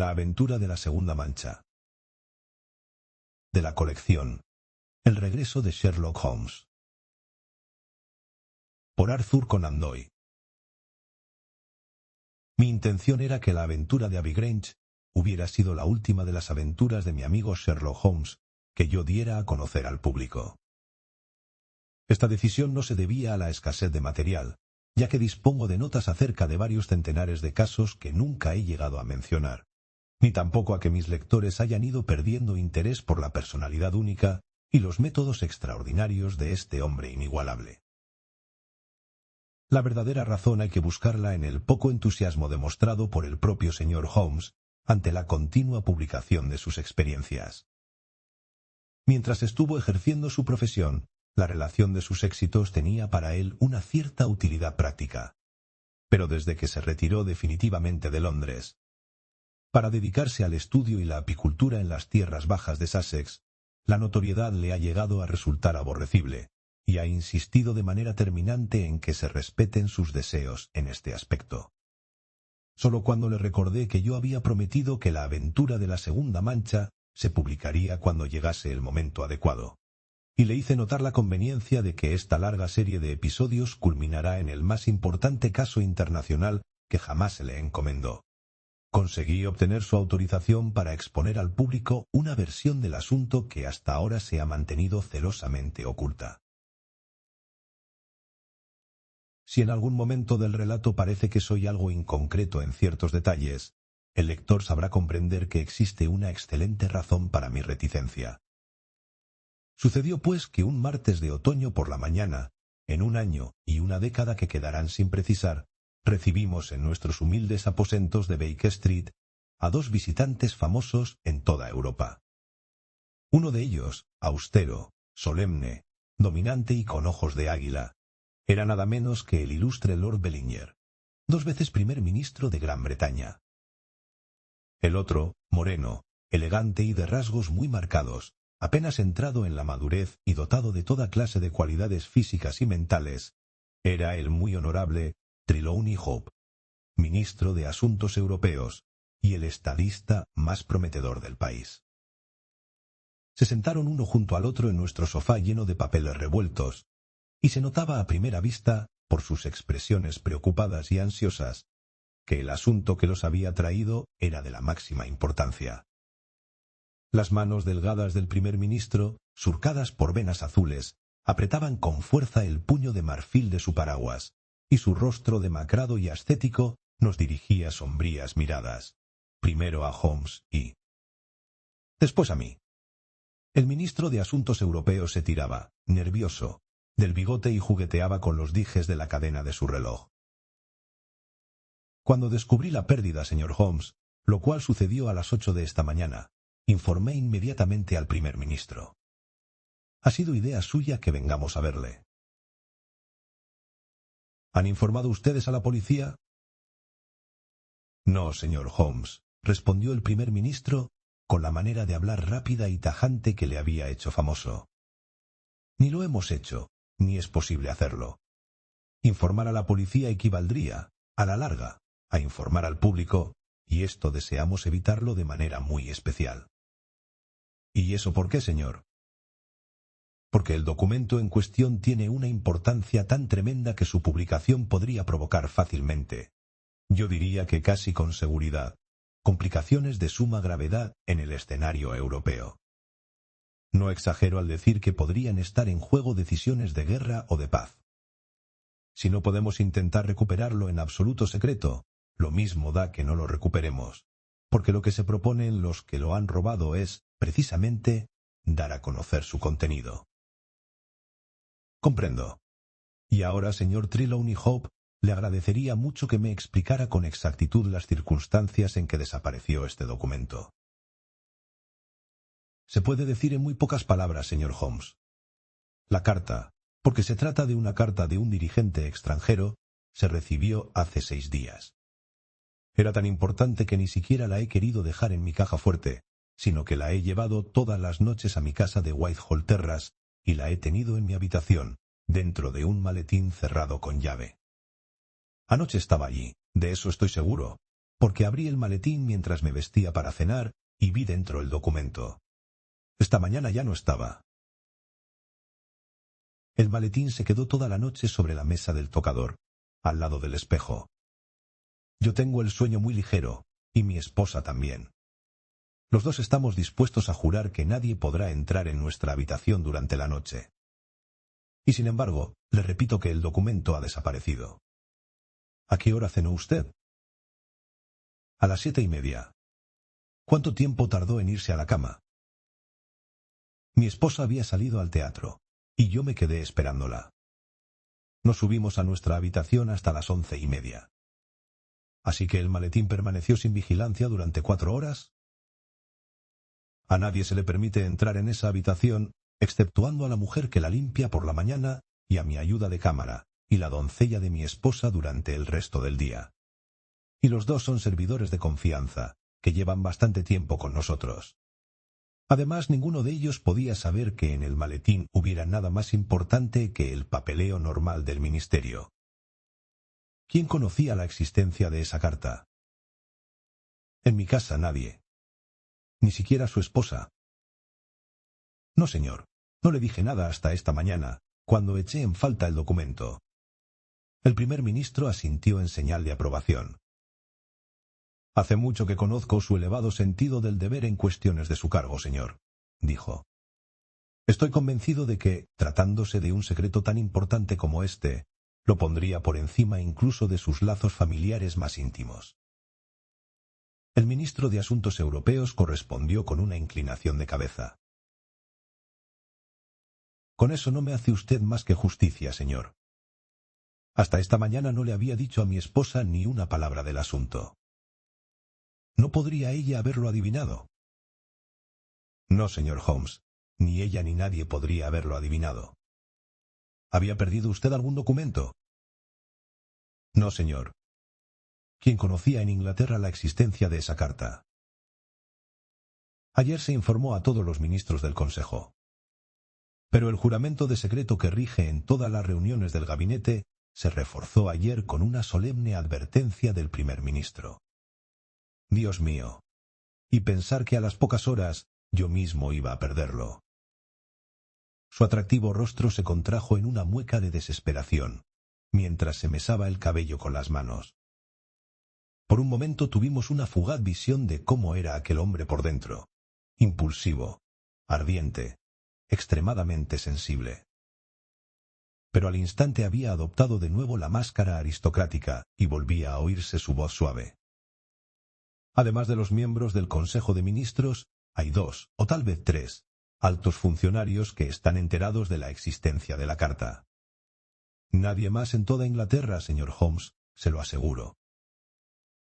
La aventura de la Segunda Mancha. De la colección El regreso de Sherlock Holmes. Por Arthur Conan Doyle. Mi intención era que la aventura de Abbey Grange hubiera sido la última de las aventuras de mi amigo Sherlock Holmes que yo diera a conocer al público. Esta decisión no se debía a la escasez de material, ya que dispongo de notas acerca de varios centenares de casos que nunca he llegado a mencionar, ni tampoco a que mis lectores hayan ido perdiendo interés por la personalidad única y los métodos extraordinarios de este hombre inigualable. La verdadera razón hay que buscarla en el poco entusiasmo demostrado por el propio señor Holmes ante la continua publicación de sus experiencias. Mientras estuvo ejerciendo su profesión, la relación de sus éxitos tenía para él una cierta utilidad práctica. Pero desde que se retiró definitivamente de Londres, para dedicarse al estudio y la apicultura en las tierras bajas de Sussex, la notoriedad le ha llegado a resultar aborrecible, y ha insistido de manera terminante en que se respeten sus deseos en este aspecto. Solo cuando le recordé que yo había prometido que la aventura de la Segunda Mancha se publicaría cuando llegase el momento adecuado, y le hice notar la conveniencia de que esta larga serie de episodios culminará en el más importante caso internacional que jamás se le encomendó, conseguí obtener su autorización para exponer al público una versión del asunto que hasta ahora se ha mantenido celosamente oculta. Si en algún momento del relato parece que soy algo inconcreto en ciertos detalles, el lector sabrá comprender que existe una excelente razón para mi reticencia. Sucedió pues que un martes de otoño por la mañana, en un año y una década que quedarán sin precisar, recibimos en nuestros humildes aposentos de Baker Street a dos visitantes famosos en toda Europa. Uno de ellos, austero, solemne, dominante y con ojos de águila, era nada menos que el ilustre Lord Bellinger, 2 veces primer ministro de Gran Bretaña. El otro, moreno, elegante y de rasgos muy marcados, apenas entrado en la madurez y dotado de toda clase de cualidades físicas y mentales, era el muy honorable Trelawney Hope, ministro de Asuntos Europeos y el estadista más prometedor del país. Se sentaron uno junto al otro en nuestro sofá lleno de papeles revueltos, y se notaba a primera vista, por sus expresiones preocupadas y ansiosas, que el asunto que los había traído era de la máxima importancia. Las manos delgadas del primer ministro, surcadas por venas azules, apretaban con fuerza el puño de marfil de su paraguas, y su rostro demacrado y ascético nos dirigía sombrías miradas, primero a Holmes y después a mí. El ministro de Asuntos Europeos se tiraba, nervioso, del bigote y jugueteaba con los dijes de la cadena de su reloj. Cuando descubrí la pérdida, señor Holmes, lo cual sucedió a las 8 de esta mañana, informé inmediatamente al primer ministro. Ha sido idea suya que vengamos a verle. ¿Han informado ustedes a la policía? No, señor Holmes, respondió el primer ministro con la manera de hablar rápida y tajante que le había hecho famoso. Ni lo hemos hecho, ni es posible hacerlo. Informar a la policía equivaldría, a la larga, a informar al público, y esto deseamos evitarlo de manera muy especial. ¿Y eso por qué, señor? Porque el documento en cuestión tiene una importancia tan tremenda que su publicación podría provocar fácilmente, yo diría que casi con seguridad, complicaciones de suma gravedad en el escenario europeo. No exagero al decir que podrían estar en juego decisiones de guerra o de paz. Si no podemos intentar recuperarlo en absoluto secreto, lo mismo da que no lo recuperemos, porque lo que se proponen los que lo han robado es, precisamente, dar a conocer su contenido. Comprendo. Y ahora, señor Trelawney Hope, le agradecería mucho que me explicara con exactitud las circunstancias en que desapareció este documento. Se puede decir en muy pocas palabras, señor Holmes. La carta, porque se trata de una carta de un dirigente extranjero, se recibió hace 6 días. Era tan importante que ni siquiera la he querido dejar en mi caja fuerte, sino que la he llevado todas las noches a mi casa de Whitehall Terrace y la he tenido en mi habitación, dentro de un maletín cerrado con llave. Anoche estaba allí, de eso estoy seguro, porque abrí el maletín mientras me vestía para cenar y vi dentro el documento. Esta mañana ya no estaba. El maletín se quedó toda la noche sobre la mesa del tocador, al lado del espejo. Yo tengo el sueño muy ligero, y mi esposa también. Los dos estamos dispuestos a jurar que nadie podrá entrar en nuestra habitación durante la noche. Y sin embargo, le repito que el documento ha desaparecido. ¿A qué hora cenó usted? A las 7:30. ¿Cuánto tiempo tardó en irse a la cama? Mi esposa había salido al teatro, y yo me quedé esperándola. Nos subimos a nuestra habitación hasta las 11:30. ¿Así que el maletín permaneció sin vigilancia durante 4 horas? A nadie se le permite entrar en esa habitación, exceptuando a la mujer que la limpia por la mañana y a mi ayuda de cámara, y la doncella de mi esposa durante el resto del día. Y los dos son servidores de confianza, que llevan bastante tiempo con nosotros. Además, ninguno de ellos podía saber que en el maletín hubiera nada más importante que el papeleo normal del ministerio. ¿Quién conocía la existencia de esa carta? En mi casa nadie. Ni siquiera su esposa. No, señor. No le dije nada hasta esta mañana, cuando eché en falta el documento. El primer ministro asintió en señal de aprobación. Hace mucho que conozco su elevado sentido del deber en cuestiones de su cargo, señor, dijo. Estoy convencido de que, tratándose de un secreto tan importante como este, lo pondría por encima incluso de sus lazos familiares más íntimos. El ministro de Asuntos Europeos correspondió con una inclinación de cabeza. Con eso no me hace usted más que justicia, señor. Hasta esta mañana no le había dicho a mi esposa ni una palabra del asunto. ¿No podría ella haberlo adivinado? No, señor Holmes, ni ella ni nadie podría haberlo adivinado. ¿Había perdido usted algún documento? No, señor. ¿Quién conocía en Inglaterra la existencia de esa carta? Ayer se informó a todos los ministros del Consejo. Pero el juramento de secreto que rige en todas las reuniones del gabinete se reforzó ayer con una solemne advertencia del primer ministro. Dios mío. Y pensar que a las pocas horas yo mismo iba a perderlo. Su atractivo rostro se contrajo en una mueca de desesperación, mientras se mesaba el cabello con las manos. Por un momento tuvimos una fugaz visión de cómo era aquel hombre por dentro, impulsivo, ardiente, extremadamente sensible. Pero al instante había adoptado de nuevo la máscara aristocrática y volvía a oírse su voz suave. Además de los miembros del Consejo de Ministros, hay 2, o tal vez 3, altos funcionarios que están enterados de la existencia de la carta. Nadie más en toda Inglaterra, señor Holmes, se lo aseguro.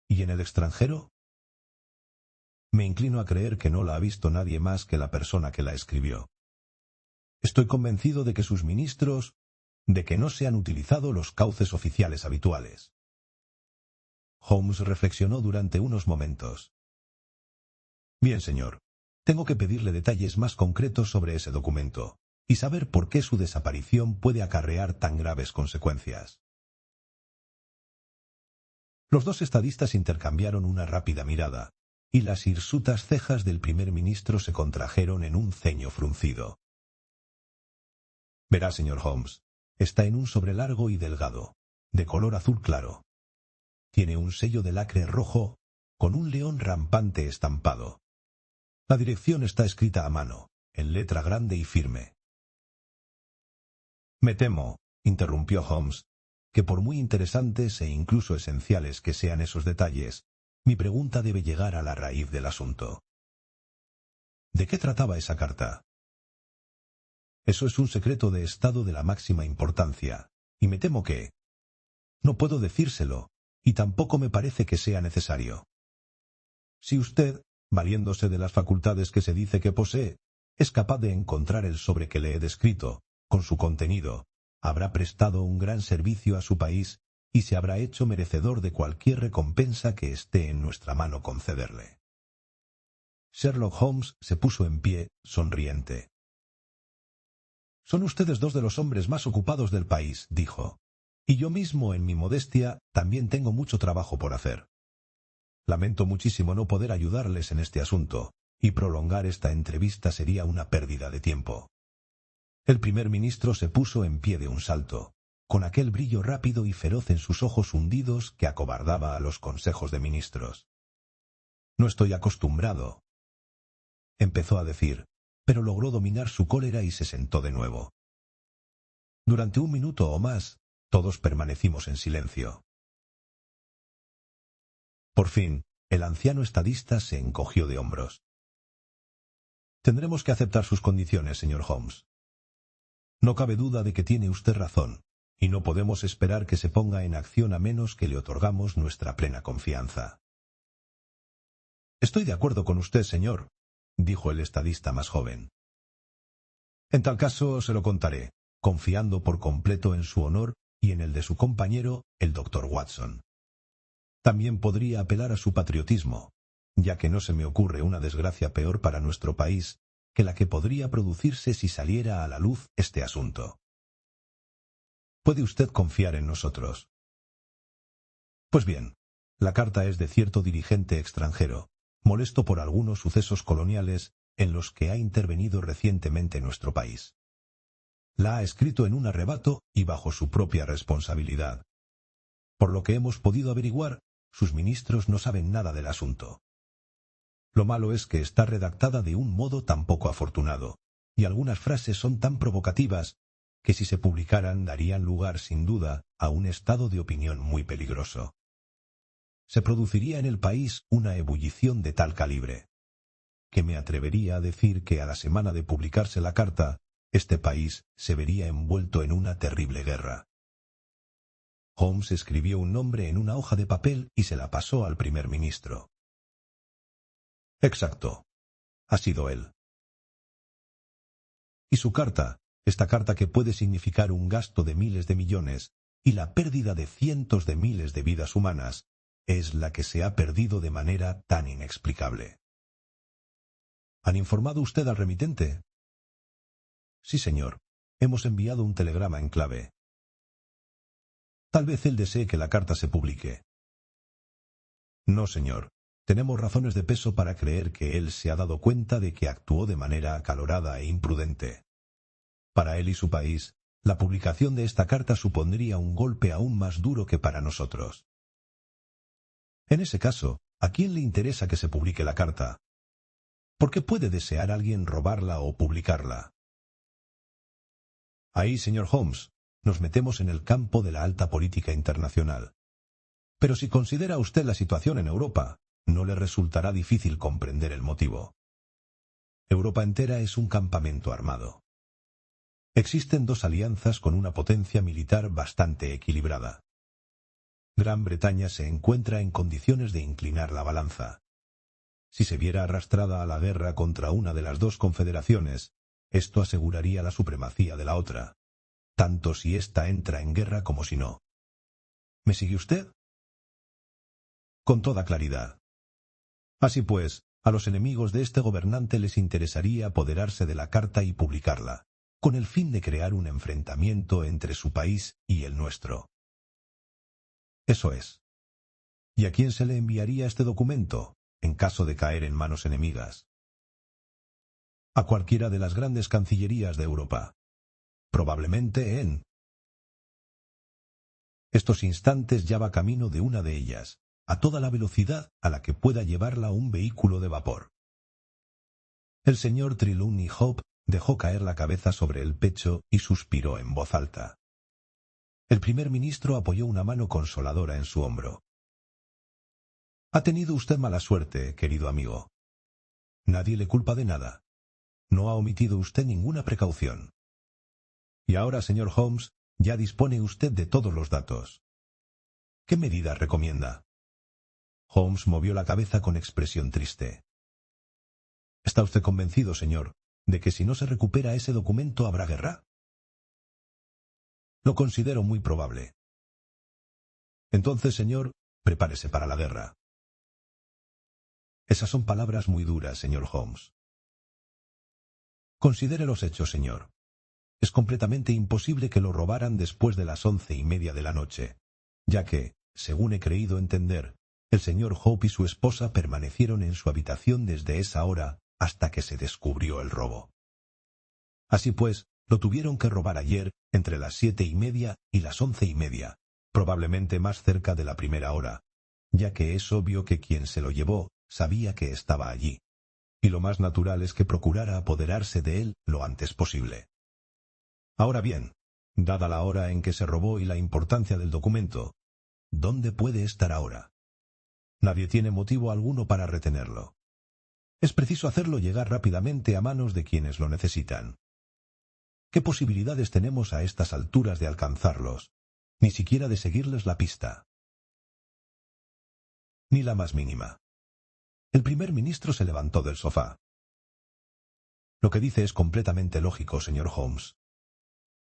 ¿Y en el extranjero? Me inclino a creer que no la ha visto nadie más que la persona que la escribió. Estoy convencido de que sus ministros, de que no se han utilizado los cauces oficiales habituales. Holmes reflexionó durante unos momentos. Bien, señor. Tengo que pedirle detalles más concretos sobre ese documento, y saber por qué su desaparición puede acarrear tan graves consecuencias. Los dos estadistas intercambiaron una rápida mirada, y las hirsutas cejas del primer ministro se contrajeron en un ceño fruncido. Verá, señor Holmes, está en un sobre largo y delgado, de color azul claro. Tiene un sello de lacre rojo, con un león rampante estampado. La dirección está escrita a mano, en letra grande y firme. Me temo, interrumpió Holmes, que por muy interesantes e incluso esenciales que sean esos detalles, mi pregunta debe llegar a la raíz del asunto. ¿De qué trataba esa carta? Eso es un secreto de Estado de la máxima importancia, y me temo que... No puedo decírselo, y tampoco me parece que sea necesario. Si usted, valiéndose de las facultades que se dice que posee, es capaz de encontrar el sobre que le he descrito, con su contenido, habrá prestado un gran servicio a su país y se habrá hecho merecedor de cualquier recompensa que esté en nuestra mano concederle. Sherlock Holmes se puso en pie, sonriente. Son ustedes 2 de los hombres más ocupados del país, dijo, y yo mismo, en mi modestia, también tengo mucho trabajo por hacer. Lamento muchísimo no poder ayudarles en este asunto, y prolongar esta entrevista sería una pérdida de tiempo. El primer ministro se puso en pie de un salto, con aquel brillo rápido y feroz en sus ojos hundidos que acobardaba a los consejos de ministros. «No estoy acostumbrado», empezó a decir, pero logró dominar su cólera y se sentó de nuevo. Durante 1 minuto o más, todos permanecimos en silencio. Por fin, el anciano estadista se encogió de hombros. «Tendremos que aceptar sus condiciones, señor Holmes. No cabe duda de que tiene usted razón, y no podemos esperar que se ponga en acción a menos que le otorgamos nuestra plena confianza». «Estoy de acuerdo con usted, señor», dijo el estadista más joven. «En tal caso se lo contaré, confiando por completo en su honor y en el de su compañero, el doctor Watson. También podría apelar a su patriotismo, ya que no se me ocurre una desgracia peor para nuestro país que la que podría producirse si saliera a la luz este asunto. Puede usted confiar en nosotros». Pues bien, la carta es de cierto dirigente extranjero, molesto por algunos sucesos coloniales en los que ha intervenido recientemente nuestro país. La ha escrito en un arrebato y bajo su propia responsabilidad. Por lo que hemos podido averiguar, sus ministros no saben nada del asunto. Lo malo es que está redactada de un modo tan poco afortunado, y algunas frases son tan provocativas que si se publicaran darían lugar, sin duda, a un estado de opinión muy peligroso. Se produciría en el país una ebullición de tal calibre, que me atrevería a decir que a la semana de publicarse la carta, este país se vería envuelto en una terrible guerra. Holmes escribió un nombre en una hoja de papel y se la pasó al primer ministro. Exacto. Ha sido él. Y su carta, esta carta que puede significar un gasto de miles de millones y la pérdida de cientos de miles de vidas humanas, es la que se ha perdido de manera tan inexplicable. ¿Han informado usted al remitente? Sí, señor. Hemos enviado un telegrama en clave. Tal vez él desee que la carta se publique. No, señor. Tenemos razones de peso para creer que él se ha dado cuenta de que actuó de manera acalorada e imprudente. Para él y su país, la publicación de esta carta supondría un golpe aún más duro que para nosotros. En ese caso, ¿a quién le interesa que se publique la carta? ¿Por qué puede desear alguien robarla o publicarla? Ahí, señor Holmes, nos metemos en el campo de la alta política internacional. Pero si considera usted la situación en Europa, no le resultará difícil comprender el motivo. Europa entera es un campamento armado. Existen 2 alianzas con una potencia militar bastante equilibrada. Gran Bretaña se encuentra en condiciones de inclinar la balanza. Si se viera arrastrada a la guerra contra una de las 2 confederaciones, esto aseguraría la supremacía de la otra, tanto si ésta entra en guerra como si no. ¿Me sigue usted? Con toda claridad. Así pues, a los enemigos de este gobernante les interesaría apoderarse de la carta y publicarla, con el fin de crear un enfrentamiento entre su país y el nuestro. Eso es. ¿Y a quién se le enviaría este documento, en caso de caer en manos enemigas? A cualquiera de las grandes cancillerías de Europa. Probablemente en estos instantes ya va camino de una de ellas, a toda la velocidad a la que pueda llevarla un vehículo de vapor. El señor Trelawney Hope dejó caer la cabeza sobre el pecho y suspiró en voz alta. El primer ministro apoyó una mano consoladora en su hombro. Ha tenido usted mala suerte, querido amigo. Nadie le culpa de nada. No ha omitido usted ninguna precaución. Y ahora, señor Holmes, ya dispone usted de todos los datos. ¿Qué medidas recomienda? Holmes movió la cabeza con expresión triste. ¿Está usted convencido, señor, de que si no se recupera ese documento habrá guerra? Lo considero muy probable. Entonces, señor, prepárese para la guerra. Esas son palabras muy duras, señor Holmes. Considere los hechos, señor. Es completamente imposible que lo robaran después de las 11:30 de la noche, ya que, según he creído entender, El señor Hope y su esposa permanecieron en su habitación desde esa hora hasta que se descubrió el robo. Así pues, lo tuvieron que robar ayer entre las 7:30 y las 11:30, probablemente más cerca de la primera hora, ya que es obvio que quien se lo llevó sabía que estaba allí, y lo más natural es que procurara apoderarse de él lo antes posible. Ahora bien, dada la hora en que se robó y la importancia del documento, ¿dónde puede estar ahora? Nadie tiene motivo alguno para retenerlo. Es preciso hacerlo llegar rápidamente a manos de quienes lo necesitan. ¿Qué posibilidades tenemos a estas alturas de alcanzarlos? Ni siquiera de seguirles la pista. Ni la más mínima. El primer ministro se levantó del sofá. Lo que dice es completamente lógico, señor Holmes.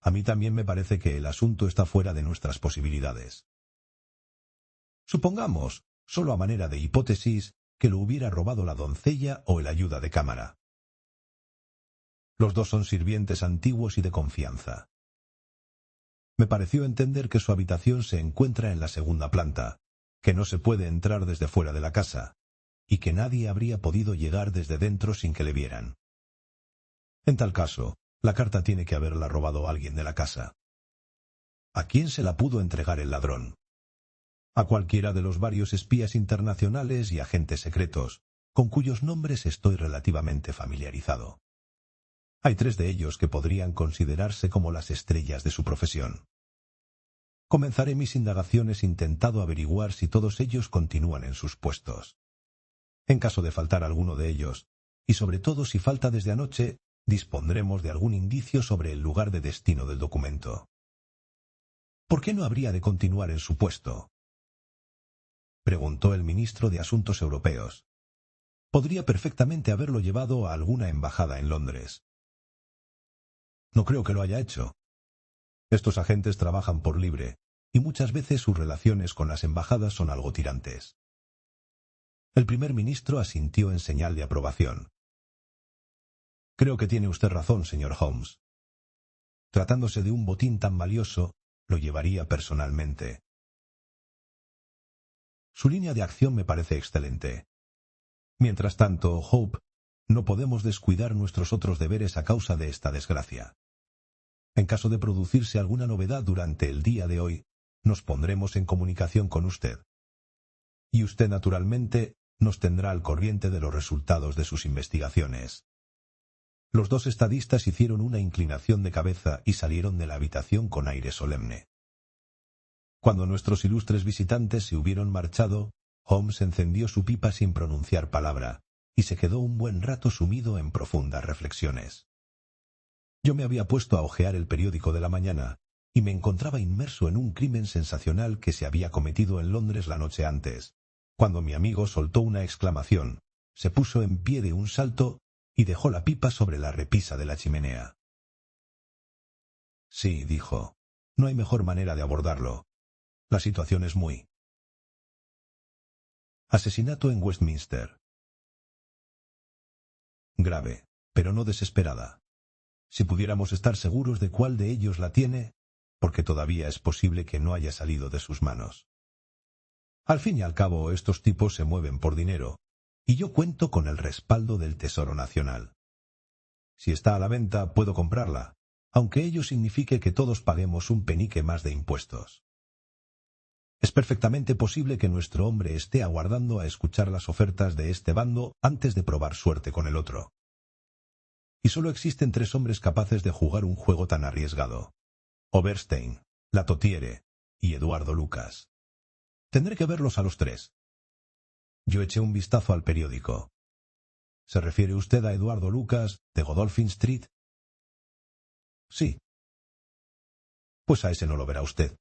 A mí también me parece que el asunto está fuera de nuestras posibilidades. Supongamos, solo a manera de hipótesis, que lo hubiera robado la doncella o el ayuda de cámara. Los dos son sirvientes antiguos y de confianza. Me pareció entender que su habitación se encuentra en la segunda planta, que no se puede entrar desde fuera de la casa, y que nadie habría podido llegar desde dentro sin que le vieran. En tal caso, la carta tiene que haberla robado alguien de la casa. ¿A quién se la pudo entregar el ladrón? A cualquiera de los varios espías internacionales y agentes secretos, con cuyos nombres estoy relativamente familiarizado. Hay 3 de ellos que podrían considerarse como las estrellas de su profesión. Comenzaré mis indagaciones intentando averiguar si todos ellos continúan en sus puestos. En caso de faltar alguno de ellos, y sobre todo si falta desde anoche, dispondremos de algún indicio sobre el lugar de destino del documento. ¿Por qué no habría de continuar en su puesto?, preguntó el ministro de Asuntos Europeos. Podría perfectamente haberlo llevado a alguna embajada en Londres. No creo que lo haya hecho. Estos agentes trabajan por libre, y muchas veces sus relaciones con las embajadas son algo tirantes. El primer ministro asintió en señal de aprobación. Creo que tiene usted razón, señor Holmes. Tratándose de un botín tan valioso, lo llevaría personalmente. Su línea de acción me parece excelente. Mientras tanto, Hope, no podemos descuidar nuestros otros deberes a causa de esta desgracia. En caso de producirse alguna novedad durante el día de hoy, nos pondremos en comunicación con usted. Y usted, naturalmente, nos tendrá al corriente de los resultados de sus investigaciones. Los 2 estadistas hicieron una inclinación de cabeza y salieron de la habitación con aire solemne. Cuando nuestros ilustres visitantes se hubieron marchado, Holmes encendió su pipa sin pronunciar palabra, y se quedó un buen rato sumido en profundas reflexiones. Yo me había puesto a hojear el periódico de la mañana, y me encontraba inmerso en un crimen sensacional que se había cometido en Londres la noche antes, cuando mi amigo soltó una exclamación, se puso en pie de un salto y dejó la pipa sobre la repisa de la chimenea. Sí, dijo, no hay mejor manera de abordarlo. La situación es muy... Asesinato en Westminster. Grave, pero no desesperada. Si pudiéramos estar seguros de cuál de ellos la tiene, porque todavía es posible que no haya salido de sus manos. Al fin y al cabo, estos tipos se mueven por dinero, y yo cuento con el respaldo del Tesoro Nacional. Si está a la venta, puedo comprarla, aunque ello signifique que todos paguemos un penique más de impuestos. Es perfectamente posible que nuestro hombre esté aguardando a escuchar las ofertas de este bando antes de probar suerte con el otro. Y solo existen 3 hombres capaces de jugar un juego tan arriesgado: Oberstein, Latotiere y Eduardo Lucas. Tendré que verlos a los 3. Yo eché un vistazo al periódico. ¿Se refiere usted a Eduardo Lucas, de Godolphin Street? Sí. Pues a ese no lo verá usted.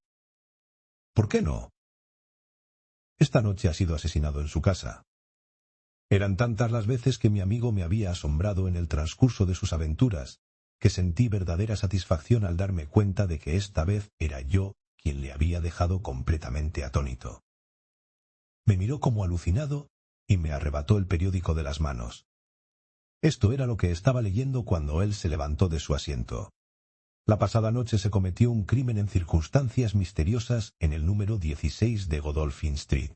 ¿Por qué no? Esta noche ha sido asesinado en su casa. Eran tantas las veces que mi amigo me había asombrado en el transcurso de sus aventuras, que sentí verdadera satisfacción al darme cuenta de que esta vez era yo quien le había dejado completamente atónito. Me miró como alucinado y me arrebató el periódico de las manos. Esto era lo que estaba leyendo cuando él se levantó de su asiento. La pasada noche se cometió un crimen en circunstancias misteriosas en el número 16 de Godolphin Street.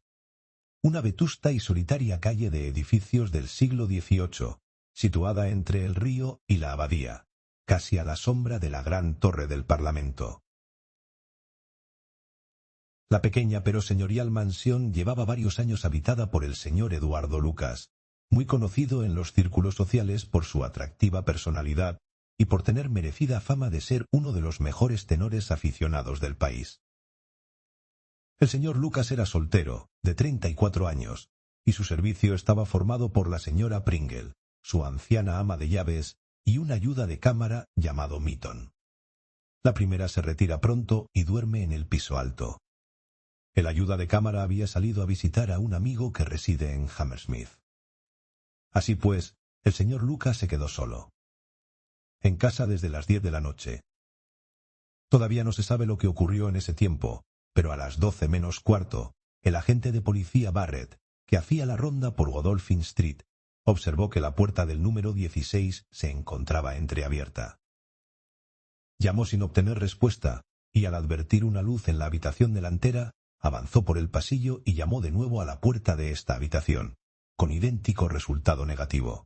una vetusta y solitaria calle de edificios del siglo XVIII, situada entre el río y la abadía, casi a la sombra de la gran torre del Parlamento. La pequeña pero señorial mansión llevaba varios años habitada por el señor Eduardo Lucas, muy conocido en los círculos sociales por su atractiva personalidad y por tener merecida fama de ser uno de los mejores tenores aficionados del país. El señor Lucas era soltero, de 34 años, y su servicio estaba formado por la señora Pringle, su anciana ama de llaves, y un ayuda de cámara llamado Mitton. La primera se retira pronto y duerme en el piso alto. El ayuda de cámara había salido a visitar a un amigo que reside en Hammersmith. Así pues, el señor Lucas se quedó solo. En casa desde las 10 de la noche. Todavía no se sabe lo que ocurrió en ese tiempo, pero a las 12 menos cuarto, el agente de policía Barrett, que hacía la ronda por Godolphin Street, observó que la puerta del número 16 se encontraba entreabierta. Llamó sin obtener respuesta, y al advertir una luz en la habitación delantera, avanzó por el pasillo y llamó de nuevo a la puerta de esta habitación, con idéntico resultado negativo.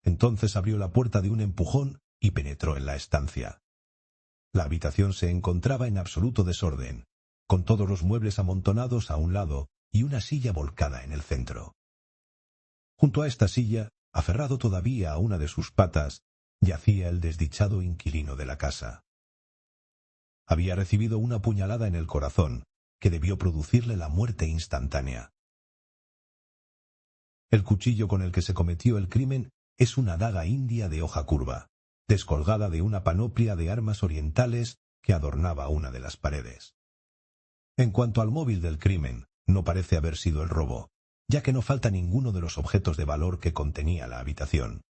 Entonces abrió la puerta de un empujón y penetró en la estancia. La habitación se encontraba en absoluto desorden, con todos los muebles amontonados a un lado y una silla volcada en el centro. Junto a esta silla, aferrado todavía a una de sus patas, yacía el desdichado inquilino de la casa. Había recibido una puñalada en el corazón, que debió producirle la muerte instantánea. El cuchillo con el que se cometió el crimen es una daga india de hoja curva, descolgada de una panoplia de armas orientales que adornaba una de las paredes. En cuanto al móvil del crimen, no parece haber sido el robo, ya que no falta ninguno de los objetos de valor que contenía la habitación.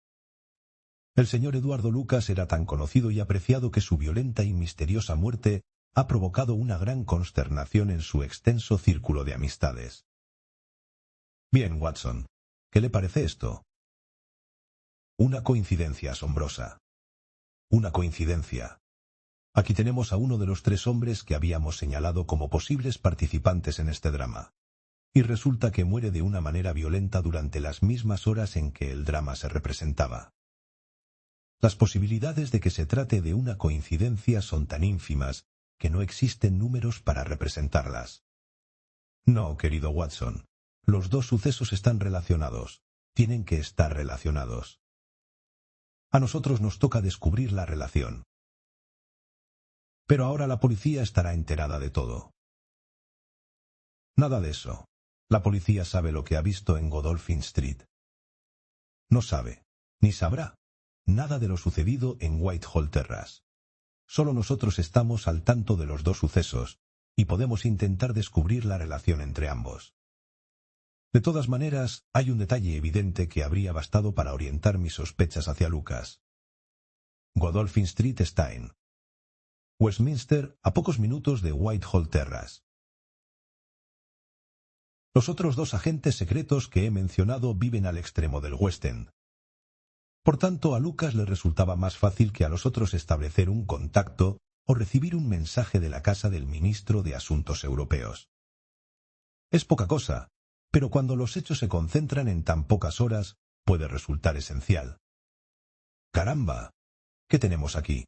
El señor Eduardo Lucas era tan conocido y apreciado que su violenta y misteriosa muerte ha provocado una gran consternación en su extenso círculo de amistades. Bien, Watson, ¿qué le parece esto? Una coincidencia asombrosa. Una coincidencia. Aquí tenemos a uno de los 3 hombres que habíamos señalado como posibles participantes en este drama. Y resulta que muere de una manera violenta durante las mismas horas en que el drama se representaba. Las posibilidades de que se trate de una coincidencia son tan ínfimas que no existen números para representarlas. No, querido Watson, los 2 sucesos están relacionados, tienen que estar relacionados. A nosotros nos toca descubrir la relación. Pero ahora la policía estará enterada de todo. Nada de eso. La policía sabe lo que ha visto en Godolphin Street. No sabe, ni sabrá, nada de lo sucedido en Whitehall Terrace. Solo nosotros estamos al tanto de los 2 sucesos, y podemos intentar descubrir la relación entre ambos. De todas maneras, hay un detalle evidente que habría bastado para orientar mis sospechas hacia Lucas. Godolphin Street está en Westminster, a pocos minutos de Whitehall Terrace. Los otros 2 agentes secretos que he mencionado viven al extremo del West End. Por tanto, a Lucas le resultaba más fácil que a los otros establecer un contacto o recibir un mensaje de la casa del ministro de Asuntos Europeos. Es poca cosa, pero cuando los hechos se concentran en tan pocas horas, puede resultar esencial. ¡Caramba! ¿Qué tenemos aquí?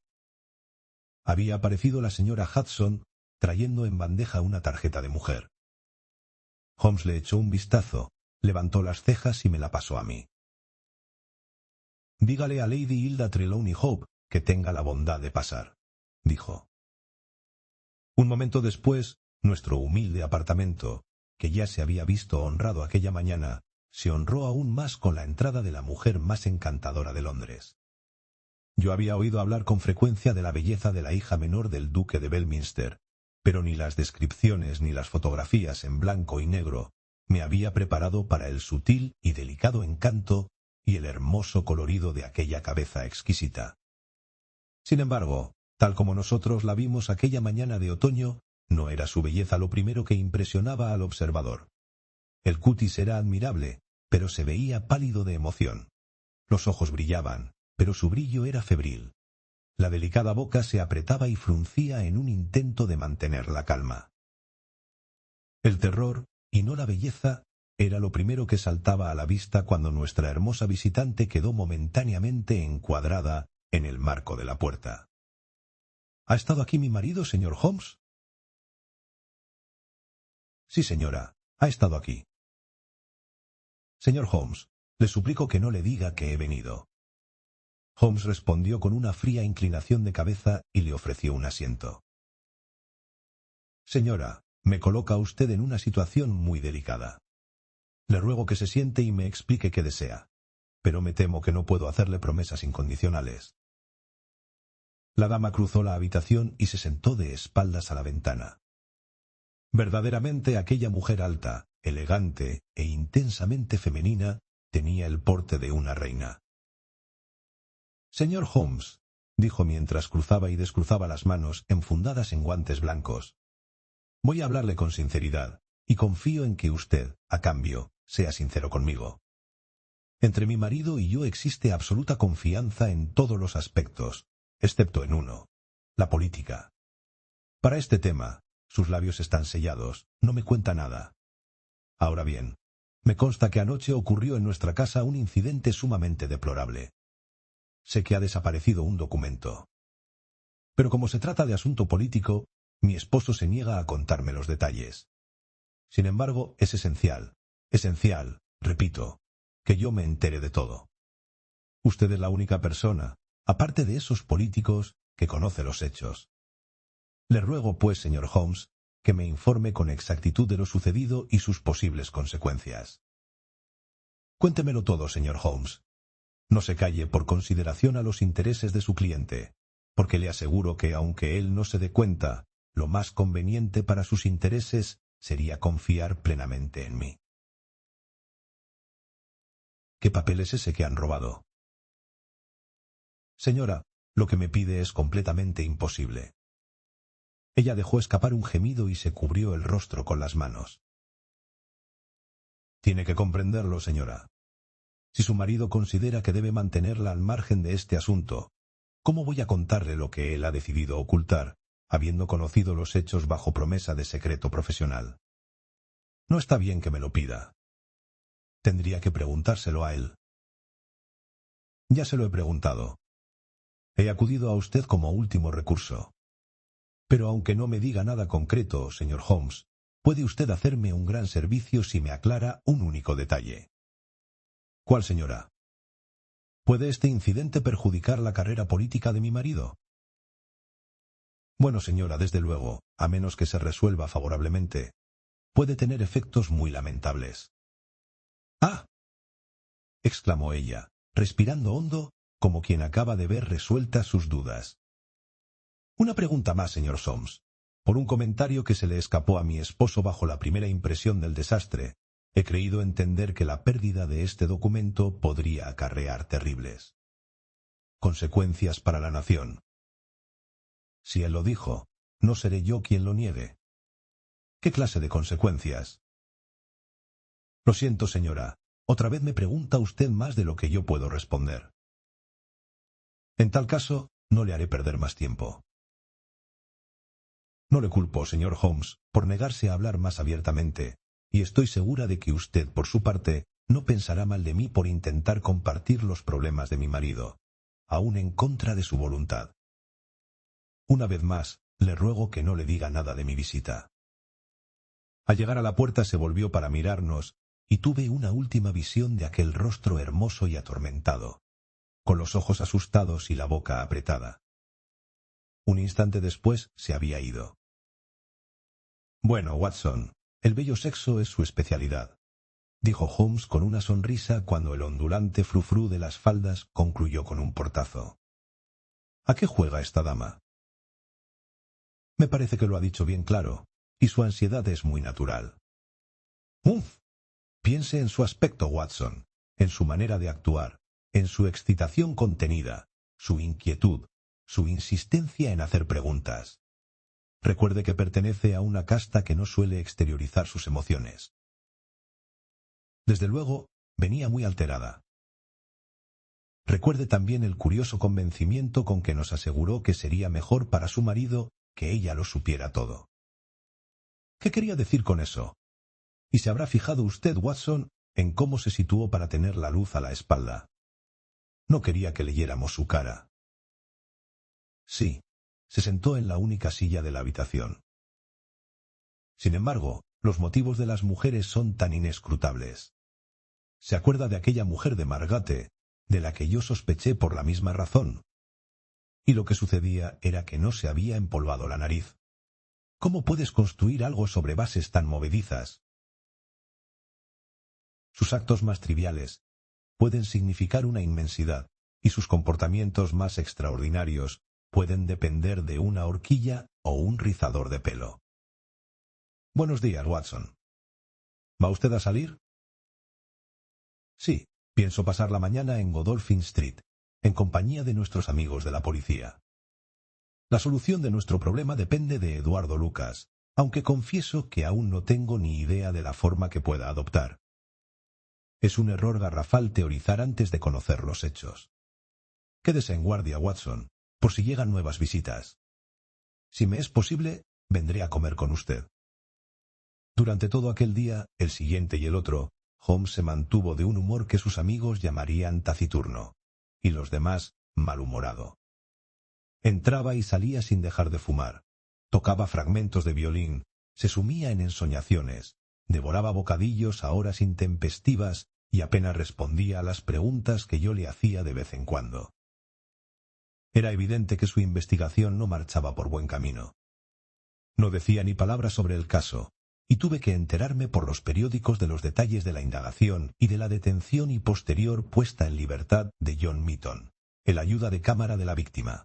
Había aparecido la señora Hudson, trayendo en bandeja una tarjeta de mujer. Holmes le echó un vistazo, levantó las cejas y me la pasó a mí. «Dígale a Lady Hilda Trelawney Hope que tenga la bondad de pasar», dijo. Un momento después, nuestro humilde apartamento, que ya se había visto honrado aquella mañana, se honró aún más con la entrada de la mujer más encantadora de Londres. Yo había oído hablar con frecuencia de la belleza de la hija menor del duque de Belminster, pero ni las descripciones ni las fotografías en blanco y negro me había preparado para el sutil y delicado encanto y el hermoso colorido de aquella cabeza exquisita. Sin embargo, tal como nosotros la vimos aquella mañana de otoño, no era su belleza lo primero que impresionaba al observador. El cutis era admirable, pero se veía pálido de emoción. Los ojos brillaban, pero su brillo era febril. La delicada boca se apretaba y fruncía en un intento de mantener la calma. El terror y no la belleza, era lo primero que saltaba a la vista cuando nuestra hermosa visitante quedó momentáneamente encuadrada en el marco de la puerta. ¿Ha estado aquí mi marido, señor Holmes? Sí, señora, ha estado aquí. Señor Holmes, le suplico que no le diga que he venido. Holmes respondió con una fría inclinación de cabeza y le ofreció un asiento. Señora, me coloca usted en una situación muy delicada. Le ruego que se siente y me explique qué desea, pero me temo que no puedo hacerle promesas incondicionales. La dama cruzó la habitación y se sentó de espaldas a la ventana. Verdaderamente aquella mujer alta, elegante e intensamente femenina tenía el porte de una reina. Señor Holmes, dijo mientras cruzaba y descruzaba las manos enfundadas en guantes blancos, voy a hablarle con sinceridad, y confío en que usted, a cambio, sea sincero conmigo. Entre mi marido y yo existe absoluta confianza en todos los aspectos, excepto en uno, la política. Para este tema, sus labios están sellados, no me cuenta nada. Ahora bien, me consta que anoche ocurrió en nuestra casa un incidente sumamente deplorable. Sé que ha desaparecido un documento. Pero como se trata de asunto político, mi esposo se niega a contarme los detalles. Sin embargo, es esencial, repito, que yo me entere de todo. Usted es la única persona, aparte de esos políticos, que conoce los hechos. Le ruego, pues, señor Holmes, que me informe con exactitud de lo sucedido y sus posibles consecuencias. Cuéntemelo todo, señor Holmes. No se calle por consideración a los intereses de su cliente, porque le aseguro que, aunque él no se dé cuenta, lo más conveniente para sus intereses sería confiar plenamente en mí. ¿Qué papel es ese que han robado? Señora, lo que me pide es completamente imposible. Ella dejó escapar un gemido y se cubrió el rostro con las manos. Tiene que comprenderlo, señora. Si su marido considera que debe mantenerla al margen de este asunto, ¿cómo voy a contarle lo que él ha decidido ocultar, habiendo conocido los hechos bajo promesa de secreto profesional? No está bien que me lo pida. Tendría que preguntárselo a él. Ya se lo he preguntado. He acudido a usted como último recurso. Pero aunque no me diga nada concreto, señor Holmes, puede usted hacerme un gran servicio si me aclara un único detalle. ¿Cuál, señora? ¿Puede este incidente perjudicar la carrera política de mi marido? Bueno, señora, desde luego, a menos que se resuelva favorablemente, puede tener efectos muy lamentables. ¡Ah! Exclamó ella, respirando hondo, como quien acaba de ver resueltas sus dudas. Una pregunta más, señor Soames. Por un comentario que se le escapó a mi esposo bajo la primera impresión del desastre, he creído entender que la pérdida de este documento podría acarrear terribles consecuencias para la nación. Si él lo dijo, no seré yo quien lo niegue. ¿Qué clase de consecuencias? Lo siento, señora. Otra vez me pregunta usted más de lo que yo puedo responder. En tal caso, no le haré perder más tiempo. No le culpo, señor Holmes, por negarse a hablar más abiertamente, y estoy segura de que usted, por su parte, no pensará mal de mí por intentar compartir los problemas de mi marido, aun en contra de su voluntad. Una vez más, le ruego que no le diga nada de mi visita. Al llegar a la puerta se volvió para mirarnos, y tuve una última visión de aquel rostro hermoso y atormentado, con los ojos asustados y la boca apretada. Un instante después se había ido. Bueno, Watson, el bello sexo es su especialidad, dijo Holmes con una sonrisa cuando el ondulante frufrú de las faldas concluyó con un portazo. ¿A qué juega esta dama? Me parece que lo ha dicho bien claro, y su ansiedad es muy natural. ¡Uf! Piense en su aspecto, Watson, en su manera de actuar, en su excitación contenida, su inquietud, su insistencia en hacer preguntas. Recuerde que pertenece a una casta que no suele exteriorizar sus emociones. Desde luego, venía muy alterada. Recuerde también el curioso convencimiento con que nos aseguró que sería mejor para su marido que ella lo supiera todo. ¿Qué quería decir con eso? Y se habrá fijado usted, Watson, en cómo se situó para tener la luz a la espalda. No quería que leyéramos su cara. Sí, se sentó en la única silla de la habitación. Sin embargo, los motivos de las mujeres son tan inescrutables. ¿Se acuerda de aquella mujer de Margate, de la que yo sospeché por la misma razón? Y lo que sucedía era que no se había empolvado la nariz. ¿Cómo puedes construir algo sobre bases tan movedizas? Sus actos más triviales pueden significar una inmensidad, y sus comportamientos más extraordinarios pueden depender de una horquilla o un rizador de pelo. Buenos días, Watson. ¿Va usted a salir? Sí, pienso pasar la mañana en Godolphin Street, en compañía de nuestros amigos de la policía. La solución de nuestro problema depende de Eduardo Lucas, aunque confieso que aún no tengo ni idea de la forma que pueda adoptar. Es un error garrafal teorizar antes de conocer los hechos. Quédese en guardia, Watson, por si llegan nuevas visitas. Si me es posible, vendré a comer con usted. Durante todo aquel día, el siguiente y el otro, Holmes se mantuvo de un humor que sus amigos llamarían taciturno, y los demás malhumorado. Entraba y salía sin dejar de fumar, tocaba fragmentos de violín, se sumía en ensoñaciones, devoraba bocadillos a horas intempestivas y apenas respondía a las preguntas que yo le hacía de vez en cuando. Era evidente que su investigación no marchaba por buen camino. No decía ni palabra sobre el caso, y tuve que enterarme por los periódicos de los detalles de la indagación y de la detención y posterior puesta en libertad de John Mitton, el ayuda de cámara de la víctima.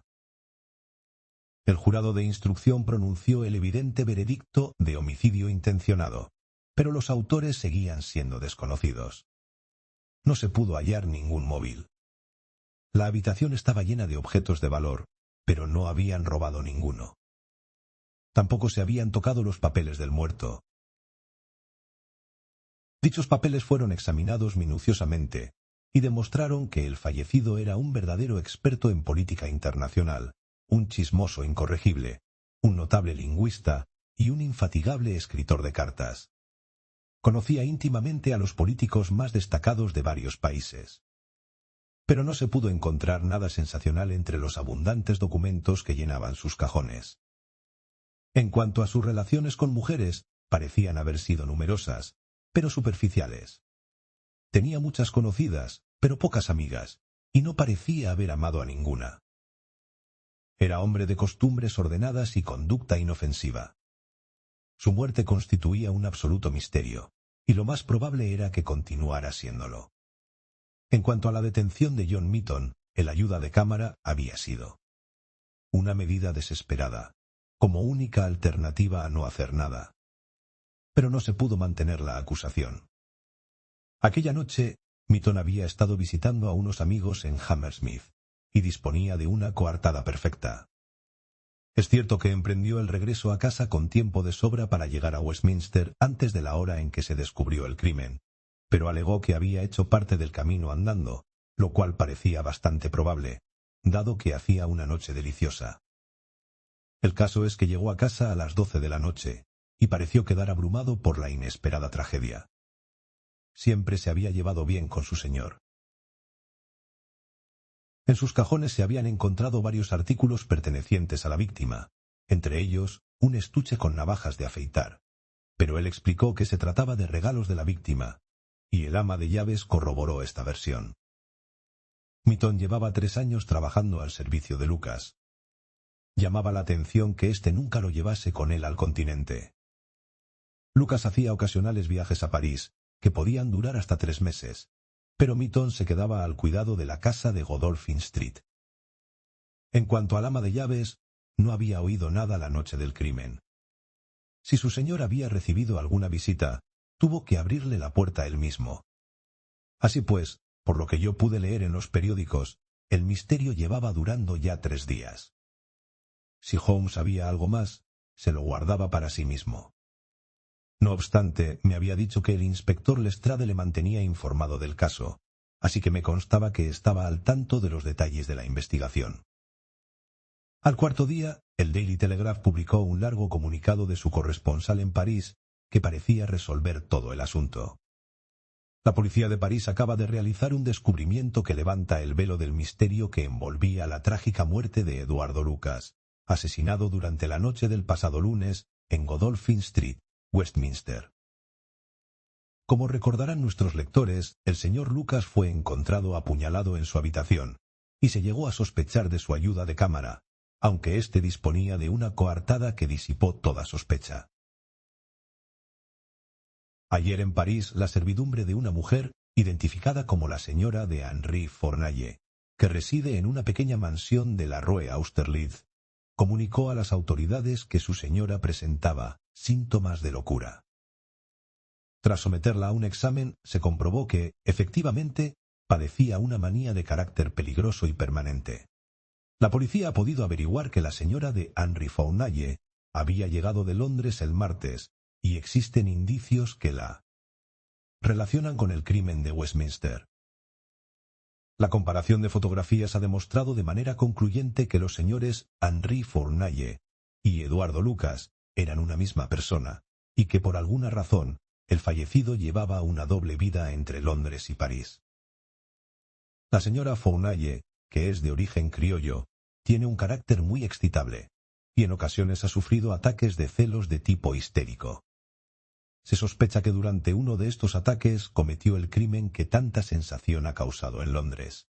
El jurado de instrucción pronunció el evidente veredicto de homicidio intencionado, pero los autores seguían siendo desconocidos. No se pudo hallar ningún móvil. La habitación estaba llena de objetos de valor, pero no habían robado ninguno. Tampoco se habían tocado los papeles del muerto. Dichos papeles fueron examinados minuciosamente y demostraron que el fallecido era un verdadero experto en política internacional, un chismoso incorregible, un notable lingüista y un infatigable escritor de cartas. Conocía íntimamente a los políticos más destacados de varios países. Pero no se pudo encontrar nada sensacional entre los abundantes documentos que llenaban sus cajones. En cuanto a sus relaciones con mujeres, parecían haber sido numerosas, pero superficiales. Tenía muchas conocidas, pero pocas amigas, y no parecía haber amado a ninguna. Era hombre de costumbres ordenadas y conducta inofensiva. Su muerte constituía un absoluto misterio, y lo más probable era que continuara siéndolo. En cuanto a la detención de John Mitton, el ayuda de cámara había sido una medida desesperada, como única alternativa a no hacer nada. Pero no se pudo mantener la acusación. Aquella noche, Mitton había estado visitando a unos amigos en Hammersmith, y disponía de una coartada perfecta. Es cierto que emprendió el regreso a casa con tiempo de sobra para llegar a Westminster antes de la hora en que se descubrió el crimen, pero alegó que había hecho parte del camino andando, lo cual parecía bastante probable, dado que hacía una noche deliciosa. El caso es que llegó a casa a las 12 de la noche, y pareció quedar abrumado por la inesperada tragedia. Siempre se había llevado bien con su señor. En sus cajones se habían encontrado varios artículos pertenecientes a la víctima, entre ellos un estuche con navajas de afeitar, pero él explicó que se trataba de regalos de la víctima, y el ama de llaves corroboró esta versión. Mitton llevaba 3 años trabajando al servicio de Lucas. Llamaba la atención que éste nunca lo llevase con él al continente. Lucas hacía ocasionales viajes a París, que podían durar hasta 3 meses, pero Mitton se quedaba al cuidado de la casa de Godolphin Street. En cuanto al ama de llaves, no había oído nada la noche del crimen. Si su señor había recibido alguna visita, tuvo que abrirle la puerta él mismo. Así pues, por lo que yo pude leer en los periódicos, el misterio llevaba durando ya 3 días. Si Holmes sabía algo más, se lo guardaba para sí mismo. No obstante, me había dicho que el inspector Lestrade le mantenía informado del caso, así que me constaba que estaba al tanto de los detalles de la investigación. Al cuarto día, el Daily Telegraph publicó un largo comunicado de su corresponsal en París, que parecía resolver todo el asunto. La policía de París acaba de realizar un descubrimiento que levanta el velo del misterio que envolvía la trágica muerte de Eduardo Lucas, asesinado durante la noche del pasado lunes en Godolphin Street, Westminster. Como recordarán nuestros lectores, el señor Lucas fue encontrado apuñalado en su habitación, y se llegó a sospechar de su ayuda de cámara, aunque éste disponía de una coartada que disipó toda sospecha. Ayer en París, la servidumbre de una mujer, identificada como la señora de Henri Fornaye, que reside en una pequeña mansión de la Rue Austerlitz, comunicó a las autoridades que su señora presentaba síntomas de locura. Tras someterla a un examen, se comprobó que, efectivamente, padecía una manía de carácter peligroso y permanente. La policía ha podido averiguar que la señora de Henri Fornaye había llegado de Londres el martes, y existen indicios que la relacionan con el crimen de Westminster. La comparación de fotografías ha demostrado de manera concluyente que los señores Henri Fornaye y Eduardo Lucas eran una misma persona, y que por alguna razón el fallecido llevaba una doble vida entre Londres y París. La señora Fornaye, que es de origen criollo, tiene un carácter muy excitable, y en ocasiones ha sufrido ataques de celos de tipo histérico. Se sospecha que durante uno de estos ataques cometió el crimen que tanta sensación ha causado en Londres.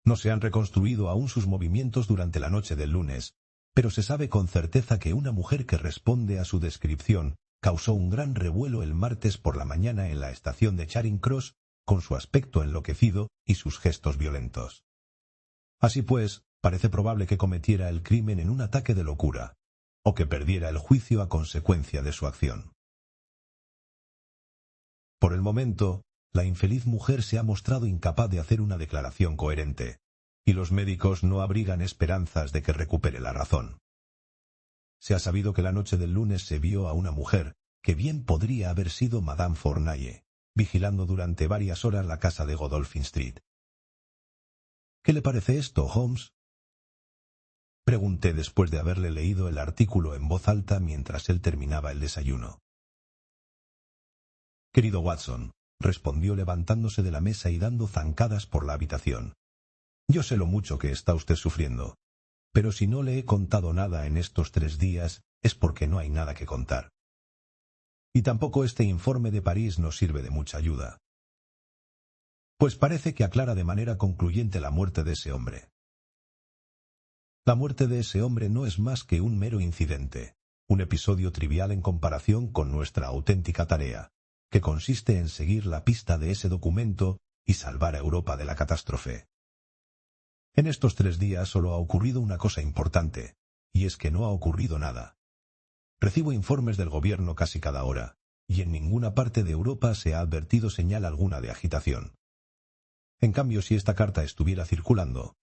No se han reconstruido aún sus movimientos durante la noche del lunes, pero se sabe con certeza que una mujer que responde a su descripción causó un gran revuelo el martes por la mañana en la estación de Charing Cross con su aspecto enloquecido y sus gestos violentos. Así pues, parece probable que cometiera el crimen en un ataque de locura, o que perdiera el juicio a consecuencia de su acción. Por el momento, la infeliz mujer se ha mostrado incapaz de hacer una declaración coherente, y los médicos no abrigan esperanzas de que recupere la razón. Se ha sabido que la noche del lunes se vio a una mujer, que bien podría haber sido Madame Fornaye, vigilando durante varias horas la casa de Godolphin Street. ¿Qué le parece esto, Holmes?, pregunté después de haberle leído el artículo en voz alta mientras él terminaba el desayuno. Querido Watson, respondió levantándose de la mesa y dando zancadas por la habitación. Yo sé lo mucho que está usted sufriendo, pero si no le he contado nada en estos 3 días es porque no hay nada que contar. Y tampoco este informe de París nos sirve de mucha ayuda. Pues parece que aclara de manera concluyente la muerte de ese hombre. La muerte de ese hombre no es más que un mero incidente, un episodio trivial en comparación con nuestra auténtica tarea, que consiste en seguir la pista de ese documento y salvar a Europa de la catástrofe. En estos 3 días solo ha ocurrido una cosa importante, y es que no ha ocurrido nada. Recibo informes del gobierno casi cada hora, y en ninguna parte de Europa se ha advertido señal alguna de agitación. En cambio, si esta carta estuviera circulando...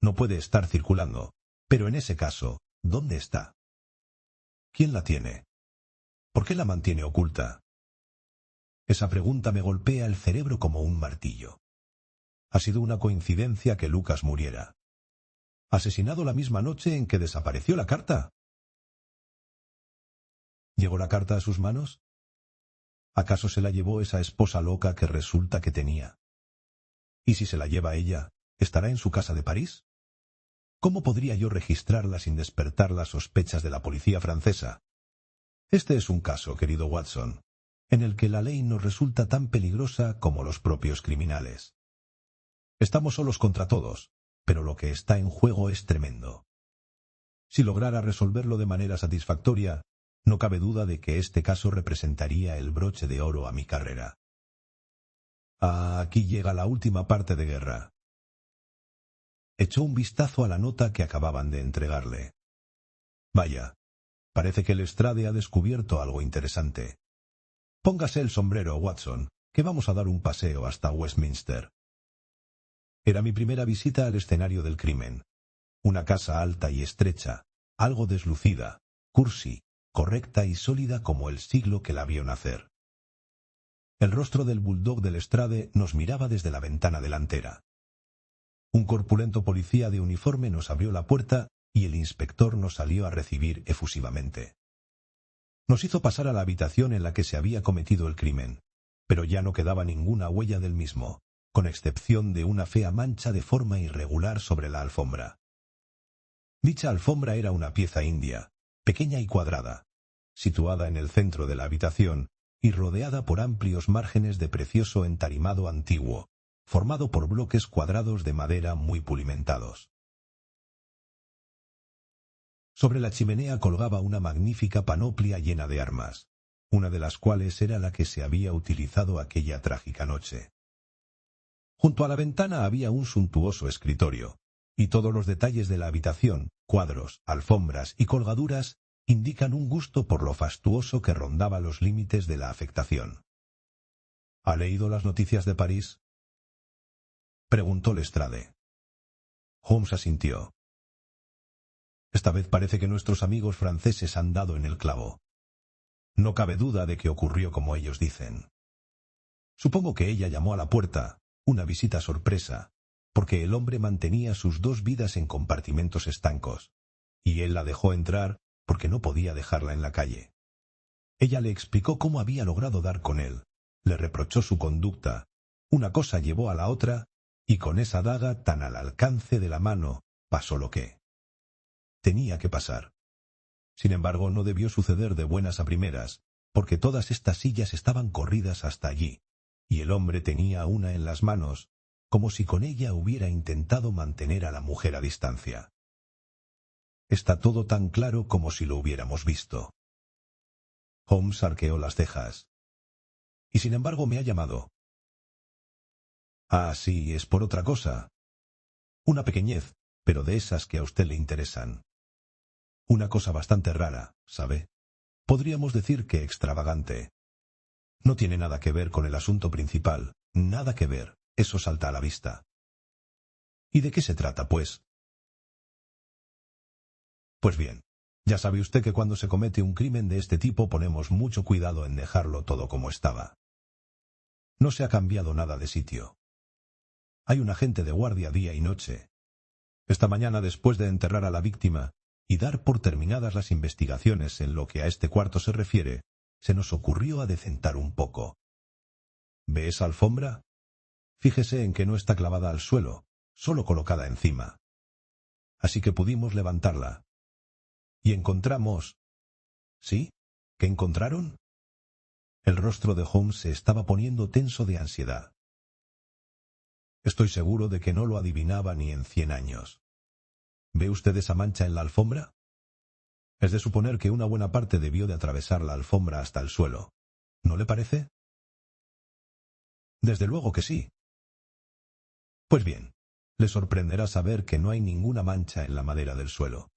No puede estar circulando, pero en ese caso, ¿dónde está? ¿Quién la tiene? ¿Por qué la mantiene oculta? Esa pregunta me golpea el cerebro como un martillo. Ha sido una coincidencia que Lucas muriera. ¿Asesinado la misma noche en que desapareció la carta? ¿Llegó la carta a sus manos? ¿Acaso se la llevó esa esposa loca que resulta que tenía? ¿Y si se la lleva ella, estará en su casa de París? ¿Cómo podría yo registrarla sin despertar las sospechas de la policía francesa? Este es un caso, querido Watson, en el que la ley nos resulta tan peligrosa como los propios criminales. Estamos solos contra todos, pero lo que está en juego es tremendo. Si lograra resolverlo de manera satisfactoria, no cabe duda de que este caso representaría el broche de oro a mi carrera. Aquí llega la última parte de guerra. Echó un vistazo a la nota que acababan de entregarle. Vaya, parece que Lestrade ha descubierto algo interesante. Póngase el sombrero, Watson, que vamos a dar un paseo hasta Westminster. Era mi primera visita al escenario del crimen. Una casa alta y estrecha, algo deslucida, cursi, correcta y sólida como el siglo que la vio nacer. El rostro del bulldog de Lestrade nos miraba desde la ventana delantera. Un corpulento policía de uniforme nos abrió la puerta y el inspector nos salió a recibir efusivamente. Nos hizo pasar a la habitación en la que se había cometido el crimen, pero ya no quedaba ninguna huella del mismo, con excepción de una fea mancha de forma irregular sobre la alfombra. Dicha alfombra era una pieza india, pequeña y cuadrada, situada en el centro de la habitación y rodeada por amplios márgenes de precioso entarimado antiguo, formado por bloques cuadrados de madera muy pulimentados. Sobre la chimenea colgaba una magnífica panoplia llena de armas, una de las cuales era la que se había utilizado aquella trágica noche. Junto a la ventana había un suntuoso escritorio, y todos los detalles de la habitación, cuadros, alfombras y colgaduras, indican un gusto por lo fastuoso que rondaba los límites de la afectación. ¿Ha leído las noticias de París?, preguntó Lestrade. Holmes asintió. Esta vez parece que nuestros amigos franceses han dado en el clavo. No cabe duda de que ocurrió como ellos dicen. Supongo que ella llamó a la puerta, una visita sorpresa, porque el hombre mantenía sus dos vidas en compartimentos estancos, y él la dejó entrar porque no podía dejarla en la calle. Ella le explicó cómo había logrado dar con él, le reprochó su conducta, una cosa llevó a la otra, y con esa daga tan al alcance de la mano pasó lo que tenía que pasar. Sin embargo, no debió suceder de buenas a primeras, porque todas estas sillas estaban corridas hasta allí, y el hombre tenía una en las manos, como si con ella hubiera intentado mantener a la mujer a distancia. Está todo tan claro como si lo hubiéramos visto. Holmes arqueó las cejas. Y sin embargo me ha llamado. Ah, sí, es por otra cosa. Una pequeñez, pero de esas que a usted le interesan. Una cosa bastante rara, ¿sabe? Podríamos decir que extravagante. No tiene nada que ver con el asunto principal, nada que ver, eso salta a la vista. ¿Y de qué se trata, pues? Pues bien, ya sabe usted que cuando se comete un crimen de este tipo ponemos mucho cuidado en dejarlo todo como estaba. No se ha cambiado nada de sitio. Hay un agente de guardia día y noche. Esta mañana, después de enterrar a la víctima y dar por terminadas las investigaciones en lo que a este cuarto se refiere, se nos ocurrió adecentar un poco. ¿Ve esa alfombra? Fíjese en que no está clavada al suelo, solo colocada encima. Así que pudimos levantarla. Y encontramos... ¿Sí? ¿Qué encontraron? El rostro de Holmes se estaba poniendo tenso de ansiedad. Estoy seguro de que no lo adivinaba ni en 100 años. ¿Ve usted esa mancha en la alfombra? Es de suponer que una buena parte debió de atravesar la alfombra hasta el suelo. ¿No le parece? Desde luego que sí. Pues bien, le sorprenderá saber que no hay ninguna mancha en la madera del suelo.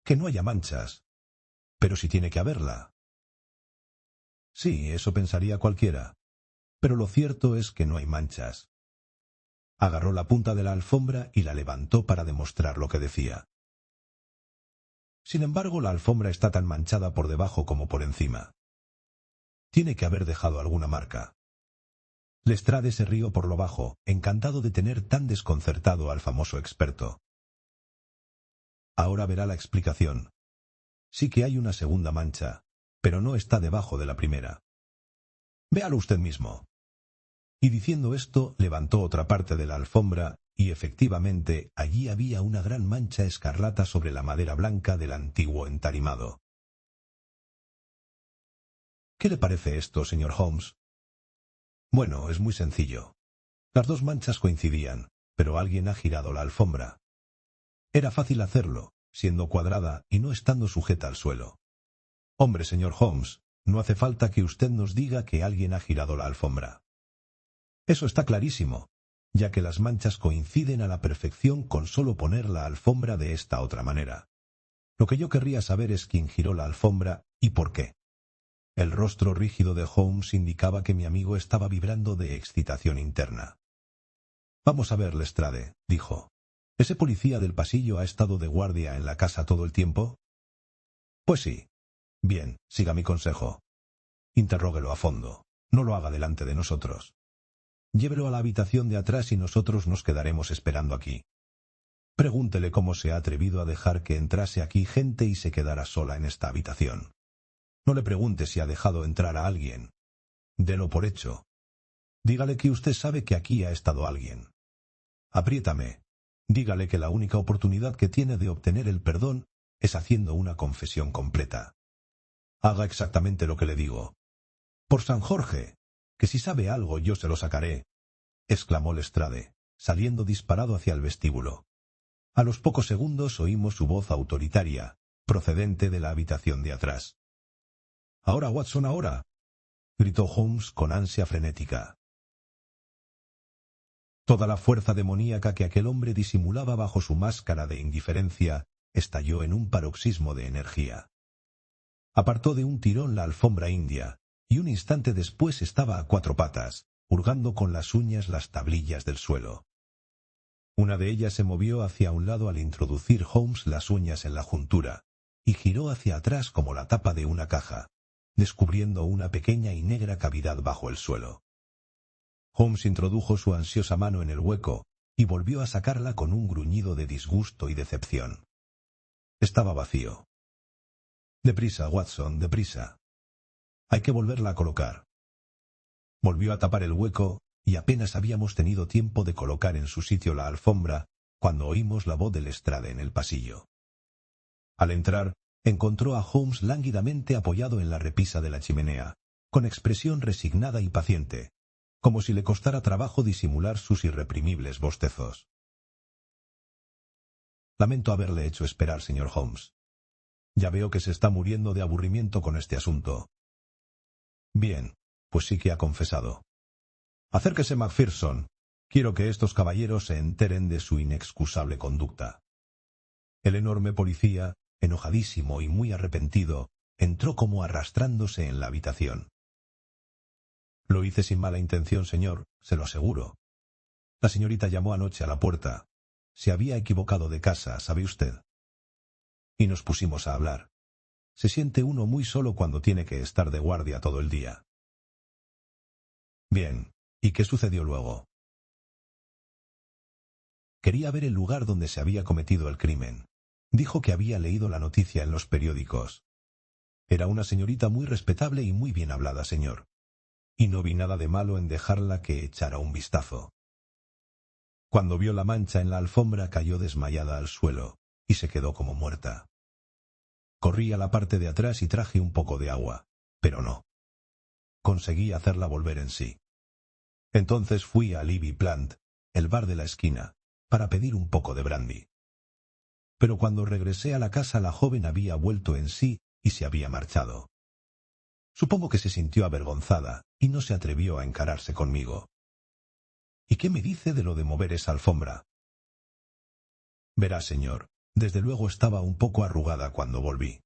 Que no haya manchas. Pero sí tiene que haberla. Sí, eso pensaría cualquiera. Pero lo cierto es que no hay manchas. Agarró la punta de la alfombra y la levantó para demostrar lo que decía. Sin embargo, la alfombra está tan manchada por debajo como por encima. Tiene que haber dejado alguna marca. Lestrade se rió por lo bajo, encantado de tener tan desconcertado al famoso experto. Ahora verá la explicación. Sí que hay una segunda mancha, pero no está debajo de la primera. Véalo usted mismo. Y diciendo esto, levantó otra parte de la alfombra, y efectivamente allí había una gran mancha escarlata sobre la madera blanca del antiguo entarimado. ¿Qué le parece esto, señor Holmes? Bueno, es muy sencillo. Las dos manchas coincidían, pero alguien ha girado la alfombra. Era fácil hacerlo, siendo cuadrada y no estando sujeta al suelo. Hombre, señor Holmes, no hace falta que usted nos diga que alguien ha girado la alfombra. Eso está clarísimo, ya que las manchas coinciden a la perfección con solo poner la alfombra de esta otra manera. Lo que yo querría saber es quién giró la alfombra y por qué. El rostro rígido de Holmes indicaba que mi amigo estaba vibrando de excitación interna. Vamos a ver, Lestrade, dijo. ¿Ese policía del pasillo ha estado de guardia en la casa todo el tiempo? Pues sí. Bien, siga mi consejo. Interróguelo a fondo. No lo haga delante de nosotros. Llévelo a la habitación de atrás y nosotros nos quedaremos esperando aquí. Pregúntele cómo se ha atrevido a dejar que entrase aquí gente y se quedara sola en esta habitación. No le pregunte si ha dejado entrar a alguien. Delo por hecho. Dígale que usted sabe que aquí ha estado alguien. Apriétame. Dígale que la única oportunidad que tiene de obtener el perdón es haciendo una confesión completa. Haga exactamente lo que le digo. Por San Jorge, que si sabe algo yo se lo sacaré, exclamó Lestrade, saliendo disparado hacia el vestíbulo. A los pocos segundos oímos su voz autoritaria, procedente de la habitación de atrás. «Ahora, Watson, ahora», gritó Holmes con ansia frenética. Toda la fuerza demoníaca que aquel hombre disimulaba bajo su máscara de indiferencia estalló en un paroxismo de energía. Apartó de un tirón la alfombra india, y un instante después estaba a cuatro patas, hurgando con las uñas las tablillas del suelo. Una de ellas se movió hacia un lado al introducir Holmes las uñas en la juntura, y giró hacia atrás como la tapa de una caja, descubriendo una pequeña y negra cavidad bajo el suelo. Holmes introdujo su ansiosa mano en el hueco y volvió a sacarla con un gruñido de disgusto y decepción. Estaba vacío. «Deprisa, Watson, deprisa. Hay que volverla a colocar». Volvió a tapar el hueco, y apenas habíamos tenido tiempo de colocar en su sitio la alfombra cuando oímos la voz de Lestrade en el pasillo. Al entrar, encontró a Holmes lánguidamente apoyado en la repisa de la chimenea, con expresión resignada y paciente, como si le costara trabajo disimular sus irreprimibles bostezos. «Lamento haberle hecho esperar, señor Holmes. Ya veo que se está muriendo de aburrimiento con este asunto». «Bien, pues sí que ha confesado. Acérquese, Macpherson. Quiero que estos caballeros se enteren de su inexcusable conducta». El enorme policía, enojadísimo y muy arrepentido, entró como arrastrándose en la habitación. «Lo hice sin mala intención, señor, se lo aseguro. La señorita llamó anoche a la puerta. Se había equivocado de casa, ¿sabe usted? Y nos pusimos a hablar. Se siente uno muy solo cuando tiene que estar de guardia todo el día». «Bien, ¿y qué sucedió luego?» «Quería ver el lugar donde se había cometido el crimen. Dijo que había leído la noticia en los periódicos. Era una señorita muy respetable y muy bien hablada, señor. Y no vi nada de malo en dejarla que echara un vistazo. Cuando vio la mancha en la alfombra cayó desmayada al suelo y se quedó como muerta. Corrí a la parte de atrás y traje un poco de agua, pero no. Conseguí hacerla volver en sí. Entonces fui a Libby Plant, el bar de la esquina, para pedir un poco de brandy. Pero cuando regresé a la casa la joven había vuelto en sí y se había marchado. Supongo que se sintió avergonzada y no se atrevió a encararse conmigo. ¿Y qué me dice de lo de mover esa alfombra? Verá, señor, desde luego estaba un poco arrugada cuando volví.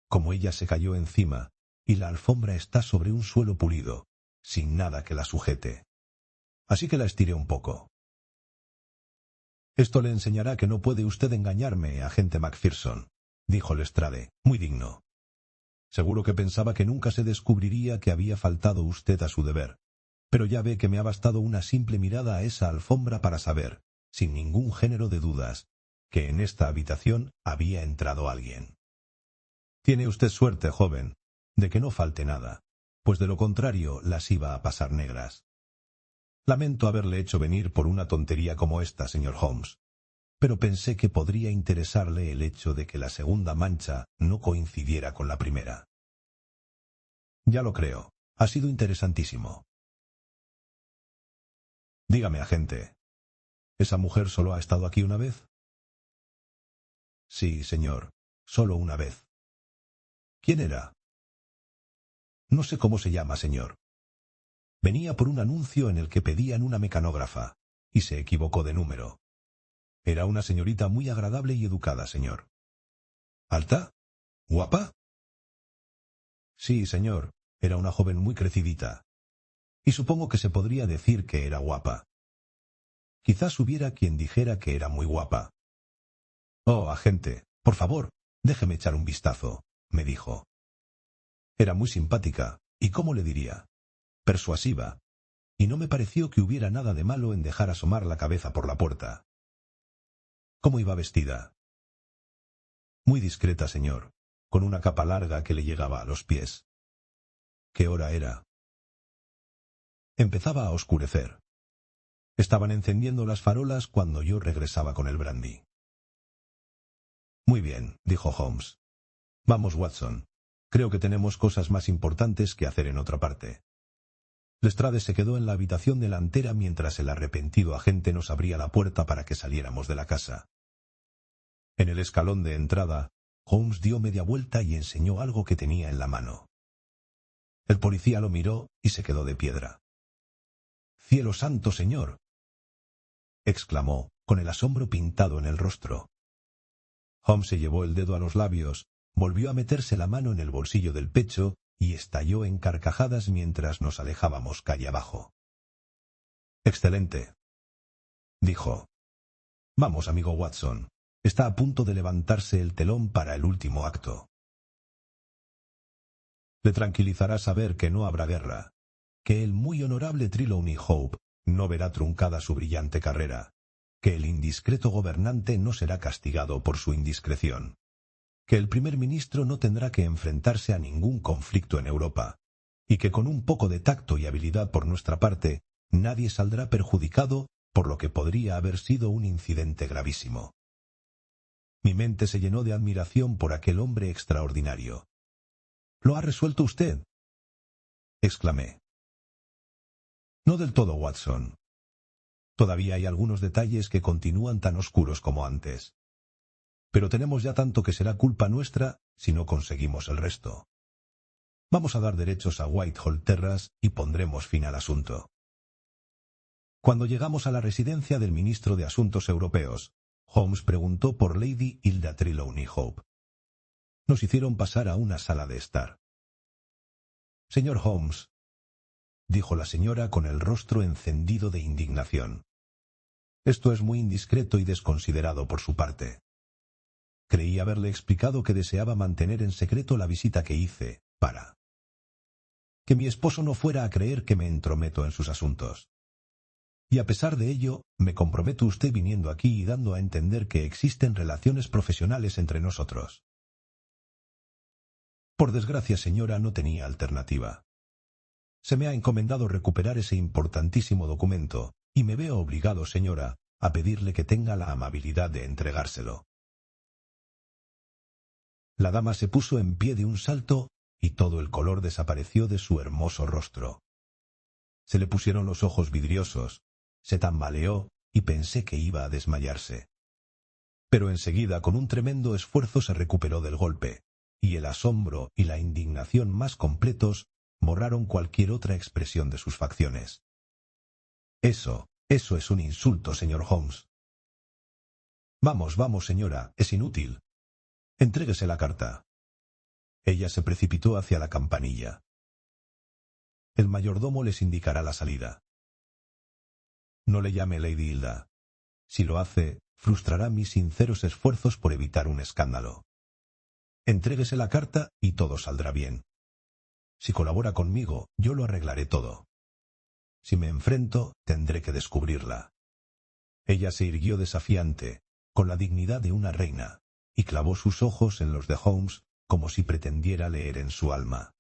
Como ella se cayó encima, y la alfombra está sobre un suelo pulido, sin nada que la sujete. Así que la estiré un poco. «Esto le enseñará que no puede usted engañarme, agente Macpherson», dijo Lestrade, muy digno. «Seguro que pensaba que nunca se descubriría que había faltado usted a su deber, pero ya ve que me ha bastado una simple mirada a esa alfombra para saber, sin ningún género de dudas, que en esta habitación había entrado alguien. Tiene usted suerte, joven, de que no falte nada, pues de lo contrario las iba a pasar negras. Lamento haberle hecho venir por una tontería como esta, señor Holmes, pero pensé que podría interesarle el hecho de que la segunda mancha no coincidiera con la primera». «Ya lo creo. Ha sido interesantísimo». «Dígame, agente, ¿esa mujer solo ha estado aquí una vez?» «Sí, señor, solo una vez». «¿Quién era?» «No sé cómo se llama, señor. Venía por un anuncio en el que pedían una mecanógrafa, y se equivocó de número. Era una señorita muy agradable y educada, señor». «¿Alta? ¿Guapa?» «Sí, señor, era una joven muy crecidita. Y supongo que se podría decir que era guapa. Quizás hubiera quien dijera que era muy guapa». «Oh, agente, por favor, déjeme echar un vistazo», me dijo. Era muy simpática, y ¿cómo le diría? Persuasiva, y no me pareció que hubiera nada de malo en dejar asomar la cabeza por la puerta. «¿Cómo iba vestida?» «Muy discreta, señor. con una capa larga que le llegaba a los pies. ¿Qué hora era? Empezaba a oscurecer. Estaban encendiendo las farolas cuando yo regresaba con el brandy. Muy bien, dijo Holmes. Vamos, Watson. Creo que tenemos cosas más importantes que hacer en otra parte. Lestrade se quedó en la habitación delantera mientras el arrepentido agente nos abría la puerta para que saliéramos de la casa. En el escalón de entrada, Holmes dio media vuelta y enseñó algo que tenía en la mano. El policía lo miró y se quedó de piedra. «¡Cielo santo, señor!», exclamó, con el asombro pintado en el rostro. Holmes se llevó el dedo a los labios, volvió a meterse la mano en el bolsillo del pecho y estalló en carcajadas mientras nos alejábamos calle abajo. «Excelente», dijo. «Vamos, amigo Watson. Está a punto de levantarse el telón para el último acto. Le tranquilizará saber que no habrá guerra, que el muy honorable Trelawney Hope no verá truncada su brillante carrera, que el indiscreto gobernante no será castigado por su indiscreción, que el primer ministro no tendrá que enfrentarse a ningún conflicto en Europa, y que con un poco de tacto y habilidad por nuestra parte, nadie saldrá perjudicado por lo que podría haber sido un incidente gravísimo». Mi mente se llenó de admiración por aquel hombre extraordinario. «¿Lo ha resuelto usted?», exclamé. «No del todo, Watson. Todavía hay algunos detalles que continúan tan oscuros como antes. Pero tenemos ya tanto que será culpa nuestra si no conseguimos el resto. Vamos a dar derechos a Whitehall Terrace y pondremos fin al asunto». Cuando llegamos a la residencia del ministro de Asuntos Europeos, Holmes preguntó por Lady Hilda Trelawney Hope. Nos hicieron pasar a una sala de estar. «Señor Holmes», dijo la señora con el rostro encendido de indignación, «esto es muy indiscreto y desconsiderado por su parte. Creí haberle explicado que deseaba mantener en secreto la visita que hice para que mi esposo no fuera a creer que me entrometo en sus asuntos. Y a pesar de ello, me comprometo usted viniendo aquí y dando a entender que existen relaciones profesionales entre nosotros». Por desgracia, señora, no tenía alternativa. Se me ha encomendado recuperar ese importantísimo documento, y me veo obligado, señora, a pedirle que tenga la amabilidad de entregárselo. La dama se puso en pie de un salto, y todo el color desapareció de su hermoso rostro. Se le pusieron los ojos vidriosos, se tambaleó y pensé que iba a desmayarse. Pero enseguida, con un tremendo esfuerzo, se recuperó del golpe, y el asombro y la indignación más completos borraron cualquier otra expresión de sus facciones. Eso es un insulto, señor Holmes. Vamos, señora, es inútil. Entréguese la carta. Ella se precipitó hacia la campanilla. El mayordomo les indicará la salida. No le llame Lady Hilda. Si lo hace, frustrará mis sinceros esfuerzos por evitar un escándalo. Entréguese la carta y todo saldrá bien. Si colabora conmigo, yo lo arreglaré todo. Si me enfrento, tendré que descubrirla». Ella se irguió desafiante, con la dignidad de una reina, y clavó sus ojos en los de Holmes como si pretendiera leer en su alma.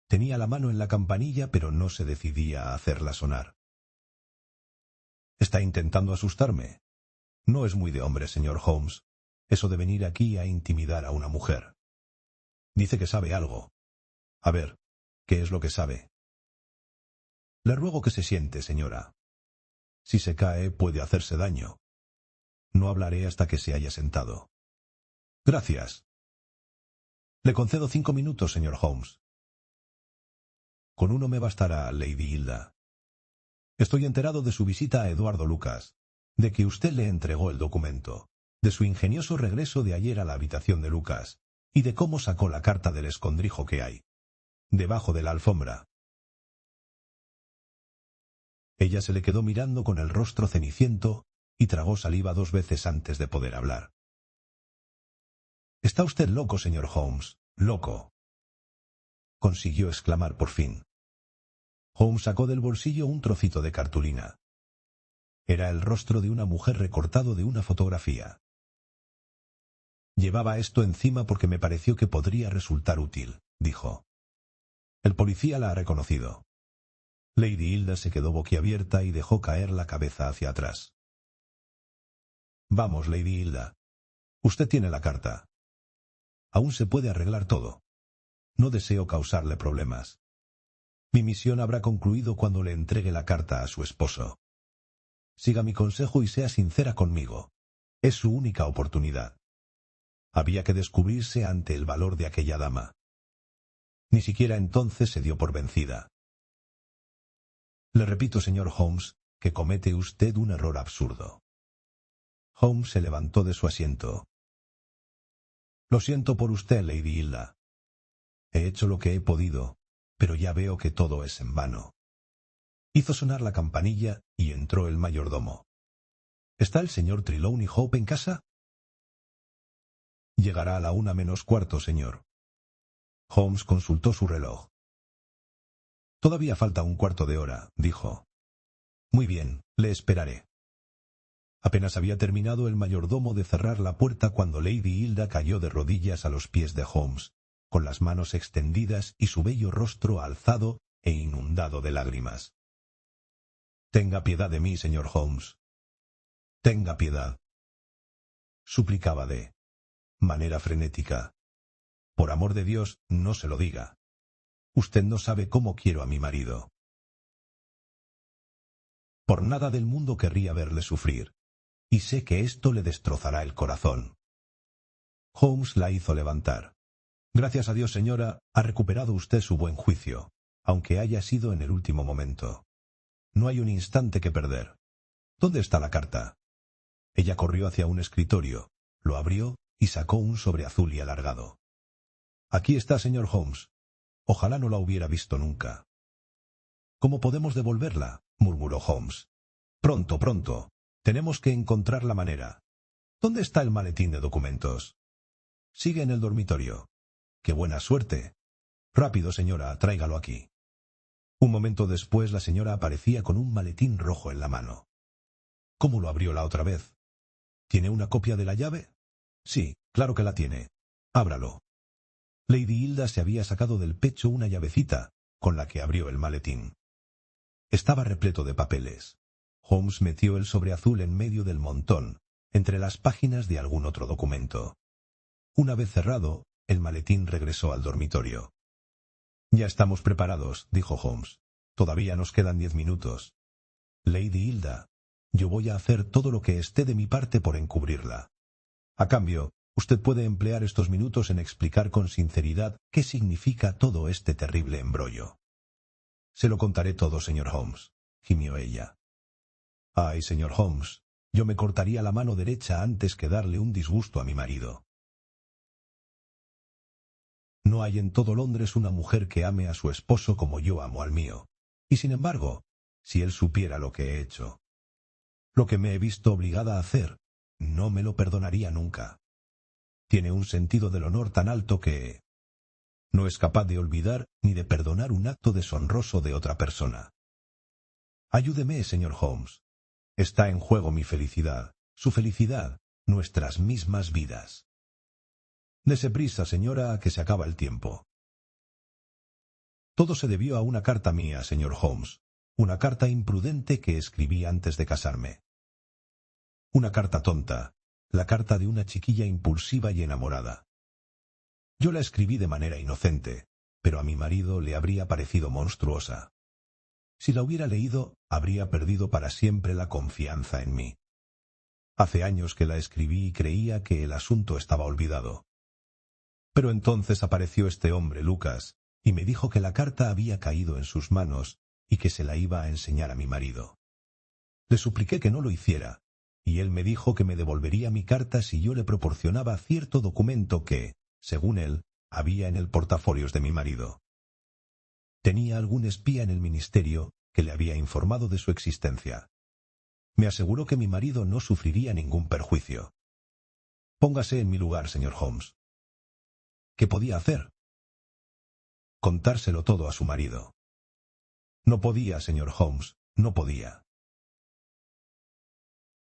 Tenía la mano en la campanilla, pero no se decidía a hacerla sonar. «¿Está intentando asustarme? No es muy de hombre, señor Holmes, eso de venir aquí a intimidar a una mujer. Dice que sabe algo. A ver, ¿qué es lo que sabe?». «Le ruego que se siente, señora. Si se cae, puede hacerse daño. No hablaré hasta que se haya sentado». «Gracias. Le concedo 5 minutos, señor Holmes». «Con uno me bastará, Lady Hilda. Estoy enterado de su visita a Eduardo Lucas, de que usted le entregó el documento, de su ingenioso regreso de ayer a la habitación de Lucas, y de cómo sacó la carta del escondrijo que hay debajo de la alfombra». Ella se le quedó mirando con el rostro ceniciento y tragó saliva 2 veces antes de poder hablar. «Está usted loco, señor Holmes, loco», consiguió exclamar por fin. Holmes sacó del bolsillo un trocito de cartulina. Era el rostro de una mujer recortado de una fotografía. Llevaba esto encima porque me pareció que podría resultar útil, dijo. El policía la ha reconocido. Lady Hilda se quedó boquiabierta y dejó caer la cabeza hacia atrás. Vamos, Lady Hilda. Usted tiene la carta. Aún se puede arreglar todo. No deseo causarle problemas. Mi misión habrá concluido cuando le entregue la carta a su esposo. Siga mi consejo y sea sincera conmigo. Es su única oportunidad. Había que descubrirse ante el valor de aquella dama. Ni siquiera entonces se dio por vencida. Le repito, señor Holmes, que comete usted un error absurdo. Holmes se levantó de su asiento. Lo siento por usted, Lady Hilda. He hecho lo que he podido, pero ya veo que todo es en vano. Hizo sonar la campanilla y entró el mayordomo. ¿Está el señor Trelawney Hope en casa? Llegará a la 1:45, señor. Holmes consultó su reloj. Todavía falta un cuarto de hora, dijo. Muy bien, le esperaré. Apenas había terminado el mayordomo de cerrar la puerta cuando Lady Hilda cayó de rodillas a los pies de Holmes, con las manos extendidas y su bello rostro alzado e inundado de lágrimas. Tenga piedad de mí, señor Holmes. Tenga piedad. Suplicaba de manera frenética. Por amor de Dios, no se lo diga. Usted no sabe cómo quiero a mi marido. Por nada del mundo querría verle sufrir, y sé que esto le destrozará el corazón. Holmes la hizo levantar. Gracias a Dios, señora, ha recuperado usted su buen juicio, aunque haya sido en el último momento. No hay un instante que perder. ¿Dónde está la carta? Ella corrió hacia un escritorio, lo abrió y sacó un sobre azul y alargado. Aquí está, señor Holmes. Ojalá no la hubiera visto nunca. ¿Cómo podemos devolverla?, murmuró Holmes. Pronto, pronto. Tenemos que encontrar la manera. ¿Dónde está el maletín de documentos? Sigue en el dormitorio. ¡Qué buena suerte! Rápido, señora, tráigalo aquí. Un momento después la señora aparecía con un maletín rojo en la mano. ¿Cómo lo abrió la otra vez? ¿Tiene una copia de la llave? Sí, claro que la tiene. Ábralo. Lady Hilda se había sacado del pecho una llavecita, con la que abrió el maletín. Estaba repleto de papeles. Holmes metió el sobre azul en medio del montón, entre las páginas de algún otro documento. Una vez cerrado, el maletín regresó al dormitorio. Ya estamos preparados, dijo Holmes. Todavía nos quedan 10 minutos. Lady Hilda, yo voy a hacer todo lo que esté de mi parte por encubrirla. A cambio, usted puede emplear estos minutos en explicar con sinceridad qué significa todo este terrible embrollo. Se lo contaré todo, señor Holmes, gimió ella. Ay, señor Holmes, yo me cortaría la mano derecha antes que darle un disgusto a mi marido. No hay en todo Londres una mujer que ame a su esposo como yo amo al mío. Y sin embargo, si él supiera lo que he hecho, lo que me he visto obligada a hacer, no me lo perdonaría nunca. Tiene un sentido del honor tan alto que no es capaz de olvidar ni de perdonar un acto deshonroso de otra persona. Ayúdeme, señor Holmes. Está en juego mi felicidad, su felicidad, nuestras mismas vidas. Dese prisa, señora, que se acaba el tiempo. Todo se debió a una carta mía, señor Holmes, una carta imprudente que escribí antes de casarme. Una carta tonta, la carta de una chiquilla impulsiva y enamorada. Yo la escribí de manera inocente, pero a mi marido le habría parecido monstruosa. Si la hubiera leído, habría perdido para siempre la confianza en mí. Hace años que la escribí y creía que el asunto estaba olvidado. Pero entonces apareció este hombre, Lucas, y me dijo que la carta había caído en sus manos y que se la iba a enseñar a mi marido. Le supliqué que no lo hiciera, y él me dijo que me devolvería mi carta si yo le proporcionaba cierto documento que, según él, había en el portafolios de mi marido. Tenía algún espía en el ministerio que le había informado de su existencia. Me aseguró que mi marido no sufriría ningún perjuicio. Póngase en mi lugar, señor Holmes. ¿Qué podía hacer? Contárselo todo a su marido. No podía, señor Holmes, no podía.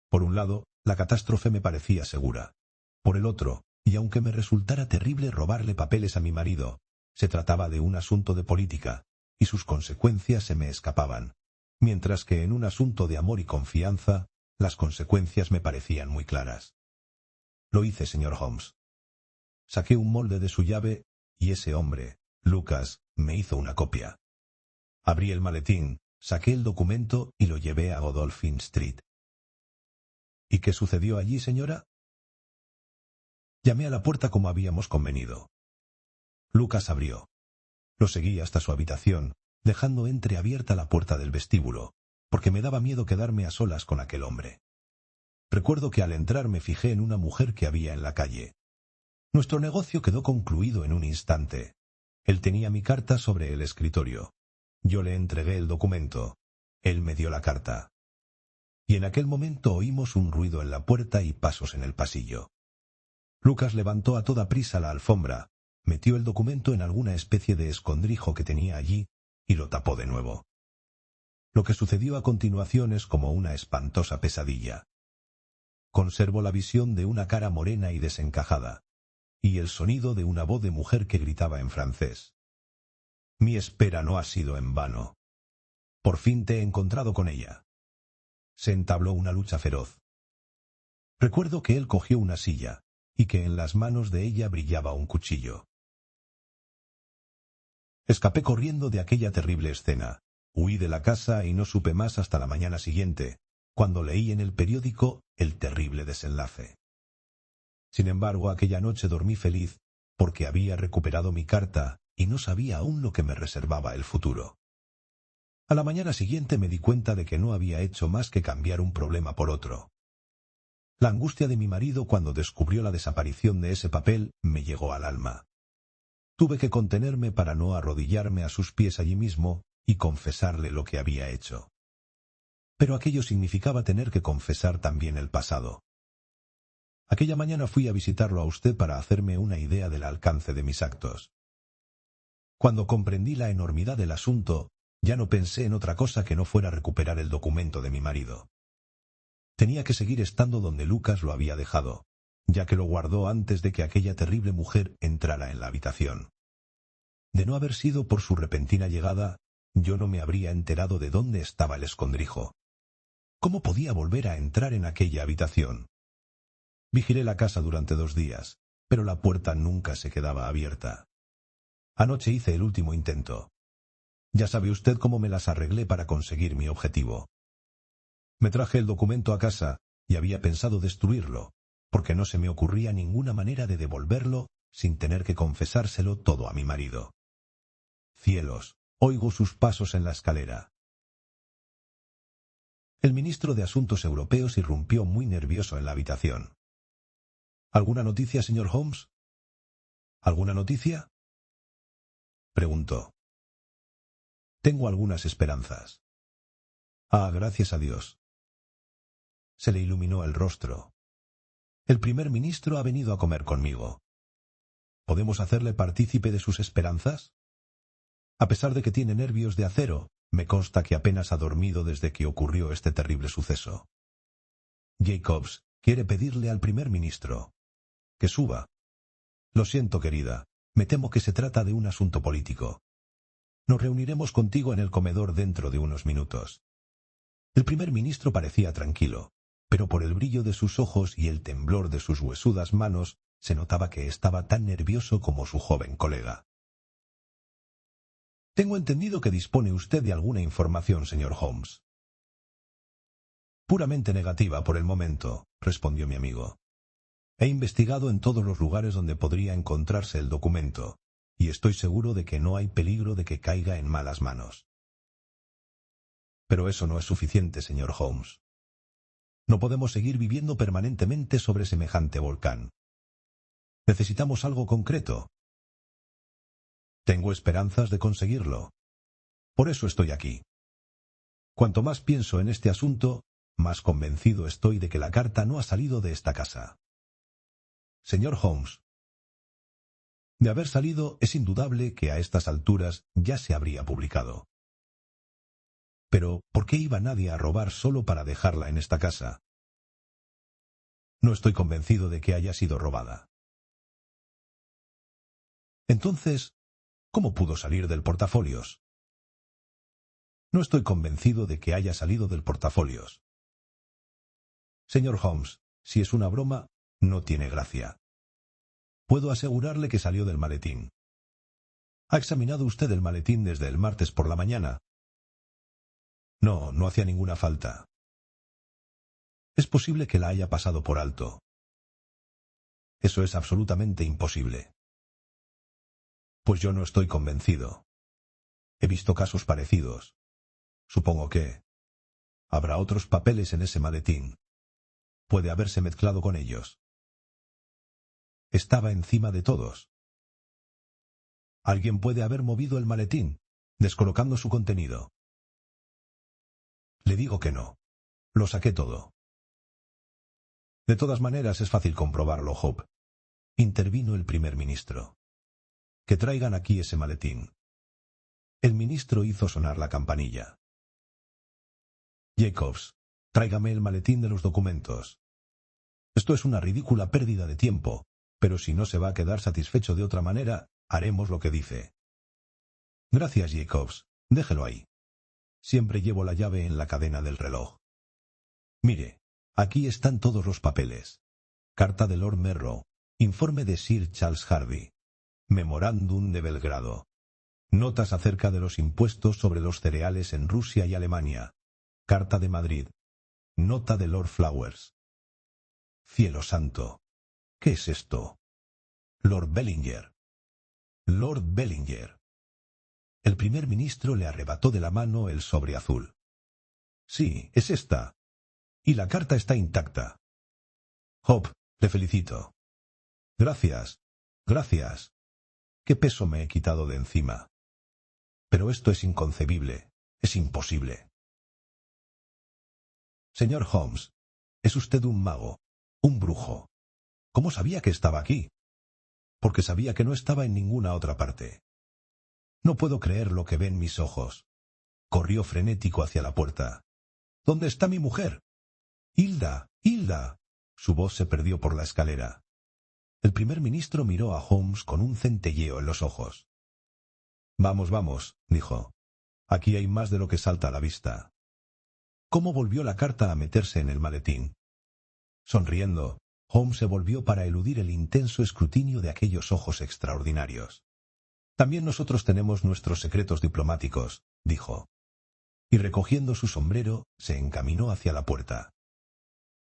Por un lado, la catástrofe me parecía segura. Por el otro, y aunque me resultara terrible robarle papeles a mi marido, se trataba de un asunto de política, y sus consecuencias se me escapaban, mientras que en un asunto de amor y confianza, las consecuencias me parecían muy claras. Lo hice, señor Holmes. Saqué un molde de su llave, y ese hombre, Lucas, me hizo una copia. Abrí el maletín, saqué el documento y lo llevé a Godolphin Street. ¿Y qué sucedió allí, señora? Llamé a la puerta como habíamos convenido. Lucas abrió. Lo seguí hasta su habitación, dejando entreabierta la puerta del vestíbulo, porque me daba miedo quedarme a solas con aquel hombre. Recuerdo que al entrar me fijé en una mujer que había en la calle. Nuestro negocio quedó concluido en un instante. Él tenía mi carta sobre el escritorio. Yo le entregué el documento. Él me dio la carta. Y en aquel momento oímos un ruido en la puerta y pasos en el pasillo. Lucas levantó a toda prisa la alfombra, metió el documento en alguna especie de escondrijo que tenía allí y lo tapó de nuevo. Lo que sucedió a continuación es como una espantosa pesadilla. Conservo la visión de una cara morena y desencajada, y el sonido de una voz de mujer que gritaba en francés. Mi espera no ha sido en vano. Por fin te he encontrado con ella. Se entabló una lucha feroz. Recuerdo que él cogió una silla, y que en las manos de ella brillaba un cuchillo. Escapé corriendo de aquella terrible escena. Huí de la casa y no supe más hasta la mañana siguiente, cuando leí en el periódico el terrible desenlace. Sin embargo, aquella noche dormí feliz, porque había recuperado mi carta y no sabía aún lo que me reservaba el futuro. A la mañana siguiente me di cuenta de que no había hecho más que cambiar un problema por otro. La angustia de mi marido cuando descubrió la desaparición de ese papel me llegó al alma. Tuve que contenerme para no arrodillarme a sus pies allí mismo y confesarle lo que había hecho. Pero aquello significaba tener que confesar también el pasado. Aquella mañana fui a visitarlo a usted para hacerme una idea del alcance de mis actos. Cuando comprendí la enormidad del asunto, ya no pensé en otra cosa que no fuera recuperar el documento de mi marido. Tenía que seguir estando donde Lucas lo había dejado, ya que lo guardó antes de que aquella terrible mujer entrara en la habitación. De no haber sido por su repentina llegada, yo no me habría enterado de dónde estaba el escondrijo. ¿Cómo podía volver a entrar en aquella habitación? Vigilé la casa durante 2 días, pero la puerta nunca se quedaba abierta. Anoche hice el último intento. Ya sabe usted cómo me las arreglé para conseguir mi objetivo. Me traje el documento a casa y había pensado destruirlo, porque no se me ocurría ninguna manera de devolverlo sin tener que confesárselo todo a mi marido. Cielos, oigo sus pasos en la escalera. El ministro de Asuntos Europeos irrumpió muy nervioso en la habitación. ¿Alguna noticia, señor Holmes? ¿Alguna noticia? Preguntó. Tengo algunas esperanzas. Ah, gracias a Dios. Se le iluminó el rostro. El primer ministro ha venido a comer conmigo. ¿Podemos hacerle partícipe de sus esperanzas? A pesar de que tiene nervios de acero, me consta que apenas ha dormido desde que ocurrió este terrible suceso. Jacobs quiere pedirle al primer ministro que suba. Lo siento, querida, me temo que se trata de un asunto político. Nos reuniremos contigo en el comedor dentro de unos minutos. El primer ministro parecía tranquilo, pero por el brillo de sus ojos y el temblor de sus huesudas manos se notaba que estaba tan nervioso como su joven colega. Tengo entendido que dispone usted de alguna información, señor Holmes. Puramente negativa por el momento, respondió mi amigo. He investigado en todos los lugares donde podría encontrarse el documento, y estoy seguro de que no hay peligro de que caiga en malas manos. Pero eso no es suficiente, señor Holmes. No podemos seguir viviendo permanentemente sobre semejante volcán. Necesitamos algo concreto. Tengo esperanzas de conseguirlo. Por eso estoy aquí. Cuanto más pienso en este asunto, más convencido estoy de que la carta no ha salido de esta casa. Señor Holmes, de haber salido es indudable que a estas alturas ya se habría publicado. Pero, ¿por qué iba nadie a robar solo para dejarla en esta casa? No estoy convencido de que haya sido robada. Entonces, ¿cómo pudo salir del portafolios? No estoy convencido de que haya salido del portafolios. Señor Holmes, si es una broma, no tiene gracia. Puedo asegurarle que salió del maletín. ¿Ha examinado usted el maletín desde el martes por la mañana? No, no hacía ninguna falta. Es posible que la haya pasado por alto. Eso es absolutamente imposible. Pues yo no estoy convencido. He visto casos parecidos. Supongo que habrá otros papeles en ese maletín. Puede haberse mezclado con ellos. Estaba encima de todos. Alguien puede haber movido el maletín, descolocando su contenido. Le digo que no. Lo saqué todo. De todas maneras es fácil comprobarlo, Hope. Intervino el primer ministro. Que traigan aquí ese maletín. El ministro hizo sonar la campanilla. Jacobs, tráigame el maletín de los documentos. Esto es una ridícula pérdida de tiempo, pero si no se va a quedar satisfecho de otra manera, haremos lo que dice. Gracias, Jacobs. Déjelo ahí. Siempre llevo la llave en la cadena del reloj. Mire, aquí están todos los papeles. Carta de Lord Merrow, informe de Sir Charles Harvey, memorándum de Belgrado, notas acerca de los impuestos sobre los cereales en Rusia y Alemania, carta de Madrid, nota de Lord Flowers. Cielo santo, ¿qué es esto? Lord Bellinger. Lord Bellinger. El primer ministro le arrebató de la mano el sobre azul. Sí, es esta. Y la carta está intacta. Hope, le felicito. Gracias, gracias. ¿Qué peso me he quitado de encima? Pero esto es inconcebible, es imposible. Señor Holmes, es usted un mago, un brujo. ¿Cómo sabía que estaba aquí? Porque sabía que no estaba en ninguna otra parte. No puedo creer lo que ven mis ojos. Corrió frenético hacia la puerta. ¿Dónde está mi mujer? Hilda, Hilda. Su voz se perdió por la escalera. El primer ministro miró a Holmes con un centelleo en los ojos. Vamos, vamos, dijo. Aquí hay más de lo que salta a la vista. ¿Cómo volvió la carta a meterse en el maletín? Sonriendo, Holmes se volvió para eludir el intenso escrutinio de aquellos ojos extraordinarios. También nosotros tenemos nuestros secretos diplomáticos, dijo. Y recogiendo su sombrero, se encaminó hacia la puerta.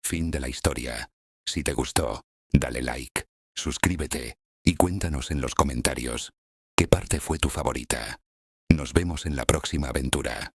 Fin de la historia. Si te gustó, dale like, suscríbete y cuéntanos en los comentarios qué parte fue tu favorita. Nos vemos en la próxima aventura.